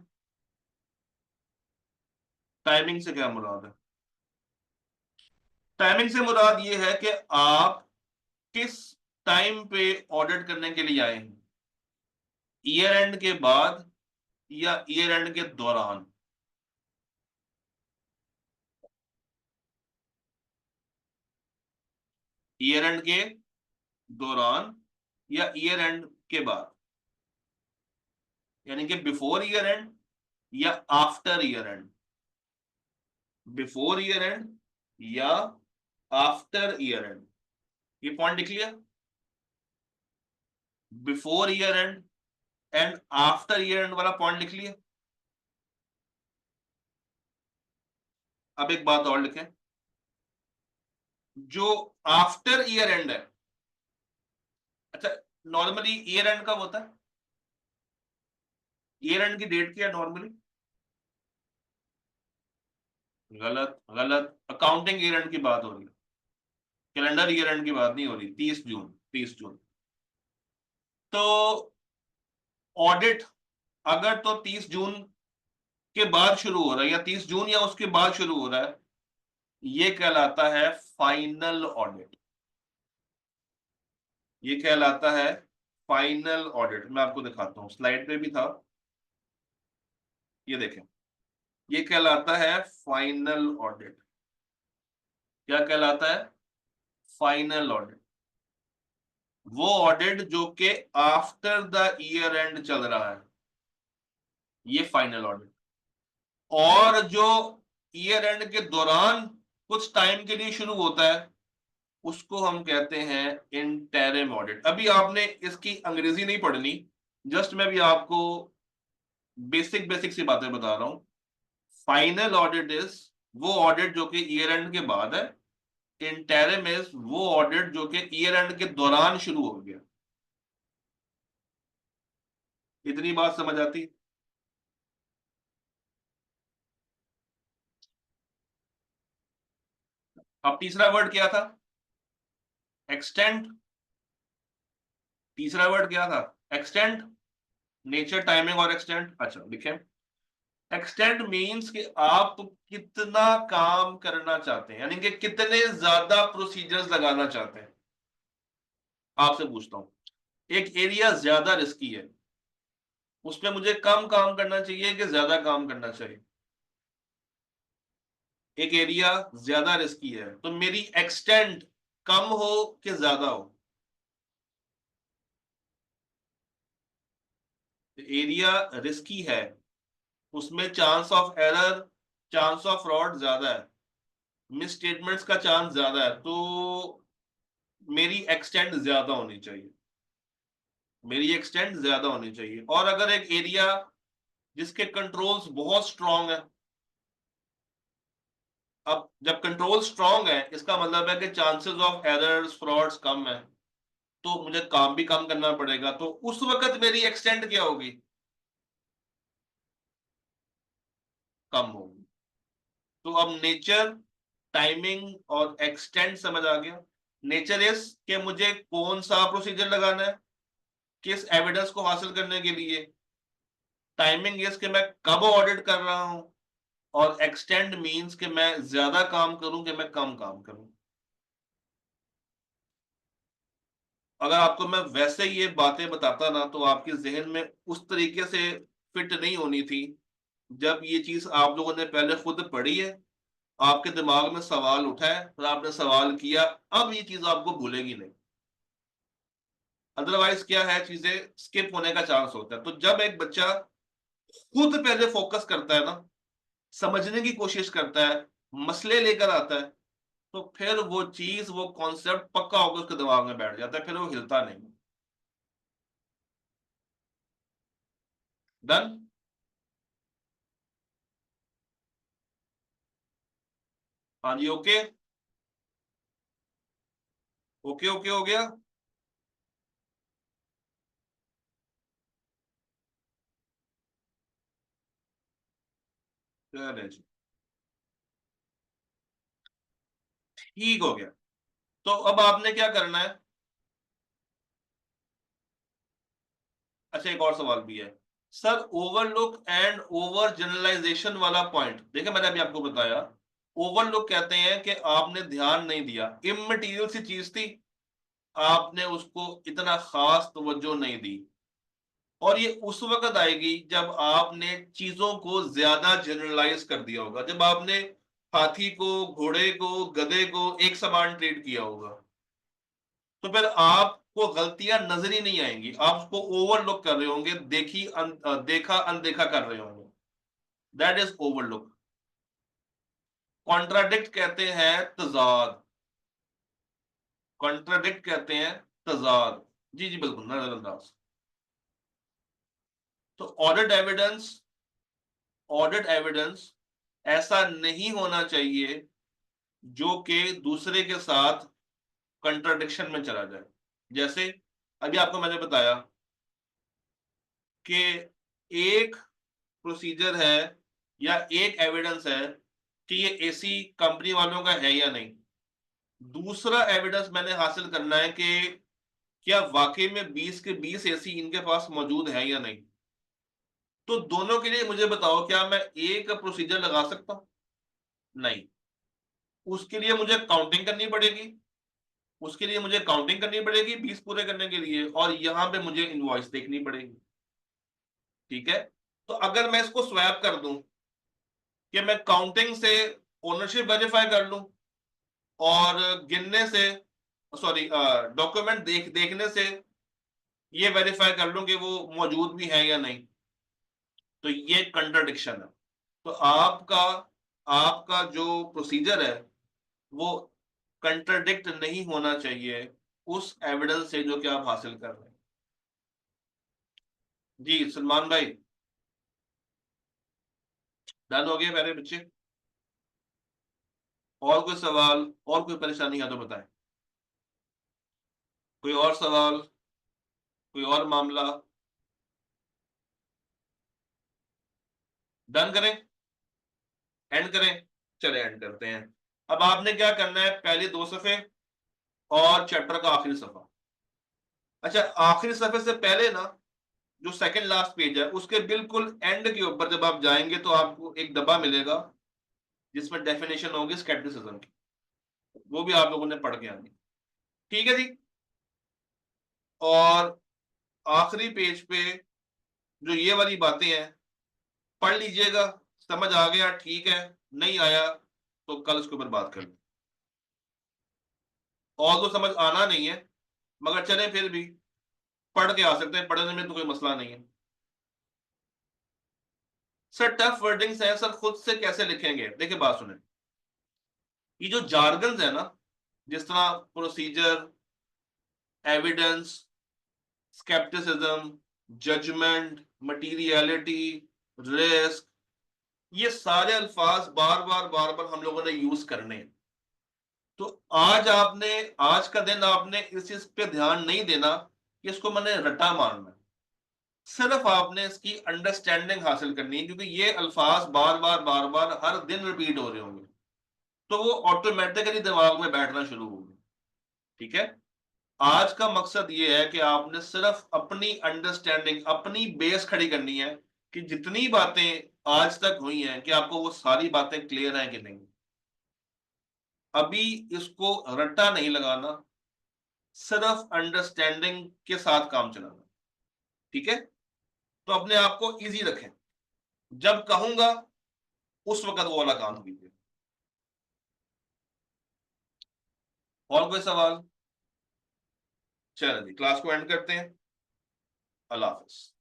टाइमिंग से क्या मुराद है? टाइमिंग से मुराद ये है कि आप किस टाइम पे ऑडिट करने के लिए आए हैं। ईयर एंड के बाद या ईयर एंड के दौरान? ईयर एंड के दौरान या ईयर एंड के बाद? यानी कि बिफोर ईयर एंड या after year and? Before year and या आफ्टर ईयर एंड? ये पॉइंट लिख लिया? Before year and and after year and वाला पॉइंट लिख लिया? अब एक बात और लिखें। जो आफ्टर ईयर एंड है, अच्छा, नॉर्मली ईयर एंड कब होता है? ईयर एंड की डेट क्या है नॉर्मली? गलत गलत, अकाउंटिंग ईयर एंड की बात हो रही है, कैलेंडर ईयर एंड की बात नहीं हो रही। 30 जून, 30 जून। तो ऑडिट अगर तो 30 जून के बाद शुरू हो रहा है या 30 जून या उसके बाद शुरू हो रहा है, ये कहलाता है फाइनल ऑडिट। ये कहलाता है फाइनल ऑडिट। मैं आपको दिखाता हूं, स्लाइड पे भी था, ये देखें। ये कहलाता है फाइनल ऑडिट। क्या कहलाता है? Final audit. वो ऑडिट जो कि आफ्टर द ईयर एंड चल रहा है, ये फाइनल ऑडिट। और जो ईयर एंड के दौरान कुछ टाइम के लिए शुरू होता है, उसको हम कहते हैं इंटरिम ऑडिट। अभी आपने इसकी अंग्रेजी नहीं पढ़नी, जस्ट मैं भी आपको बेसिक बेसिक सी बातें बता रहा हूं। फाइनल ऑडिट इज वो ऑडिट जो कि ईयर एंड के बाद है। इंटरिम इज वो ऑडिट जो कि ईयर एंड के दौरान शुरू हो गया। इतनी बात समझ आती? अब तीसरा वर्ड क्या था? एक्सटेंड। तीसरा वर्ड क्या था? एक्सटेंड। नेचर, टाइमिंग और एक्सटेंड। अच्छा लिखें। एक्सटेंड मीन्स कि आप कितना काम करना चाहते हैं, यानी कि कितने ज्यादा प्रोसीजर्स लगाना चाहते हैं। आपसे पूछता हूं, एक एरिया ज्यादा रिस्की है, उसमें मुझे कम काम करना चाहिए कि ज्यादा काम करना चाहिए? एक एरिया ज्यादा रिस्की है तो मेरी एक्सटेंड कम हो कि ज्यादा हो? एरिया रिस्की है, उसमें chance of error, chance of fraud ज्यादा है, मिस स्टेटमेंट्स का चांस ज्यादा है, तो मेरी एक्सटेंड ज्यादा होनी चाहिए। मेरी एक्सटेंड ज्यादा होनी चाहिए। और अगर एक एरिया जिसके कंट्रोल्स बहुत स्ट्रांग है, अब जब कंट्रोल स्ट्रांग है इसका मतलब है कि चांसेस ऑफ एरर्स फ्रॉड्स कम है, तो मुझे काम भी कम करना पड़ेगा, तो उस वक्त मेरी एक्सटेंड क्या होगी? कम होगी। तो अब नेचर, टाइमिंग और एक्सटेंड समझ आ गया। नेचर इज कि मुझे कौन सा प्रोसीजर लगाना है, किस एविडेंस को हासिल करने के लिए। टाइमिंग इज कि मैं कब ऑडिट कर रहा हूं। और एक्सटेंड मींस कि मैं ज्यादा काम करूं कि मैं कम काम करूं। अगर आपको मैं वैसे ये बातें बताता ना तो आपके जहन में उस तरीके से फिट नहीं होनी थी। जब ये चीज आप लोगों ने पहले खुद पढ़ी है, आपके दिमाग में सवाल उठा है और आपने सवाल किया, अब ये चीज आपको भूलेगी नहीं। अदरवाइज क्या है, चीजें स्किप होने का चांस होता है। तो जब एक बच्चा खुद पहले फोकस करता है ना, समझने की कोशिश करता है, मसले लेकर आता है, तो फिर वो चीज, वो कॉन्सेप्ट पक्का होकर उसके दिमाग में बैठ जाता है, फिर वो हिलता नहीं। डन? हाँ जी, ओके। ओके ओके हो गया। चले जी, ठीक हो गया। तो अब आपने क्या करना है। अच्छा, एक और सवाल भी है sir. Overlook and over generalisation वाला पॉइंट देखिए, मैंने अभी आपको बताया। ओवरलुक कहते हैं कि आपने ध्यान नहीं दिया, इममटीरियल सी चीज थी, आपने उसको इतना खास तवज्जो नहीं दी। और ये उस वक्त आएगी जब आपने चीजों को ज्यादा जनरलाइज कर दिया होगा, जब आपने हाथी को, घोड़े को, गधे को एक समान ट्रीट किया होगा। तो फिर आपको गलतियां नजर ही नहीं आएंगी, आप उसको ओवरलुक कर रहे होंगे, देखा अनदेखा कर रहे होंगे। That is overlook. कॉन्ट्राडिक्ट कहते हैं तजाद। कॉन्ट्राडिक्ट कहते हैं तजाद। जी जी बिल्कुल, नजरअंदाज। तो ऑडिट एविडेंस ऐसा नहीं होना चाहिए जो कि दूसरे के साथ कंट्राडिक्शन में चला जाए। जैसे अभी आपको मैंने बताया कि एक प्रोसीजर है या एक एविडेंस है कि ये एसी कंपनी वालों का है या नहीं। दूसरा एविडेंस मैंने हासिल करना है कि क्या वाकई में 20 के 20 एसी इनके पास मौजूद है या नहीं। तो दोनों के लिए मुझे बताओ, क्या मैं एक प्रोसीजर लगा सकता हूं? नहीं। उसके लिए मुझे काउंटिंग करनी पड़ेगी। उसके लिए मुझे काउंटिंग करनी पड़ेगी 20 पूरे करने के लिए, और यहां पे मुझे इनवॉइस देखनी पड़ेगी। ठीक है। तो अगर मैं इसको स्वैप कर दूं कि मैं काउंटिंग से ओनरशिप वेरीफाई कर लूं, और गिनने से, सॉरी, डॉक्यूमेंट देखने से ये वेरीफाई कर लूं कि वो मौजूद भी है या नहीं, तो ये कंट्राडिक्शन है। तो आपका आपका जो प्रोसीजर है वो कंट्राडिक्ट नहीं होना चाहिए उस एविडेंस से जो कि आप हासिल कर रहे हैं। जी सलमान भाई, डन हो गए मेरे बच्चे? और कोई सवाल, और कोई परेशानी है तो बताएं। कोई और सवाल, कोई और मामला? डन करें? एंड करें? चले एंड करते हैं। अब आपने क्या करना है, पहले दो सफे और चैप्टर का आखिरी सफा। अच्छा, आखिरी सफे से पहले ना, जो सेकंड लास्ट पेज है उसके बिल्कुल एंड के ऊपर जब आप जाएंगे तो आपको एक डब्बा मिलेगा जिसमें डेफिनेशन होगी स्केप्टिसिज्म की। वो भी आप लोगों ने पढ़ के आनी। ठीक है जी। और आखिरी पेज पे जो ये वाली बातें हैं, पढ़ लीजिएगा। समझ आ गया ठीक है, नहीं आया तो कल इसके ऊपर बात कर लें। और तो समझ आना नहीं है, मगर चले फिर भी पढ़ के आ सकते हैं, पढ़ने में तो कोई मसला नहीं है। सर टफ वर्डिंग्स है सर, खुद से कैसे लिखेंगे? देखिए बात सुने, ये जो जार्गन्स है ना, जिस तरह procedure, evidence, scepticism, judgement, materiality, risk, ये सारे अल्फाज बार बार हम लोगों ने यूज करने हैं। तो आज का दिन आपने इस चीज पे ध्यान नहीं देना कि इसको मैंने रटा मारना है। सिर्फ आपने इसकी अंडरस्टैंडिंग हासिल करनी है, क्योंकि ये अल्फाज बार बार हर दिन रिपीट हो रहे होंगे, तो वो ऑटोमेटिकली दिमाग में बैठना शुरू होगा। ठीक है। आज का मकसद ये है कि आपने सिर्फ अपनी अंडरस्टैंडिंग, अपनी बेस खड़ी करनी है कि जितनी बातें आज तक हुई हैं कि आपको वो सारी बातें क्लियर हैं कि नहीं। अभी इसको रट्टा नहीं लगाना, सिर्फ अंडरस्टैंडिंग के साथ काम चलाना। ठीक है। तो अपने आप को इजी रखें, जब कहूंगा उस वक्त वो वाला काम कीजिए। और कोई सवाल? चलिए क्लास को एंड करते हैं। अल्लाह हाफिज।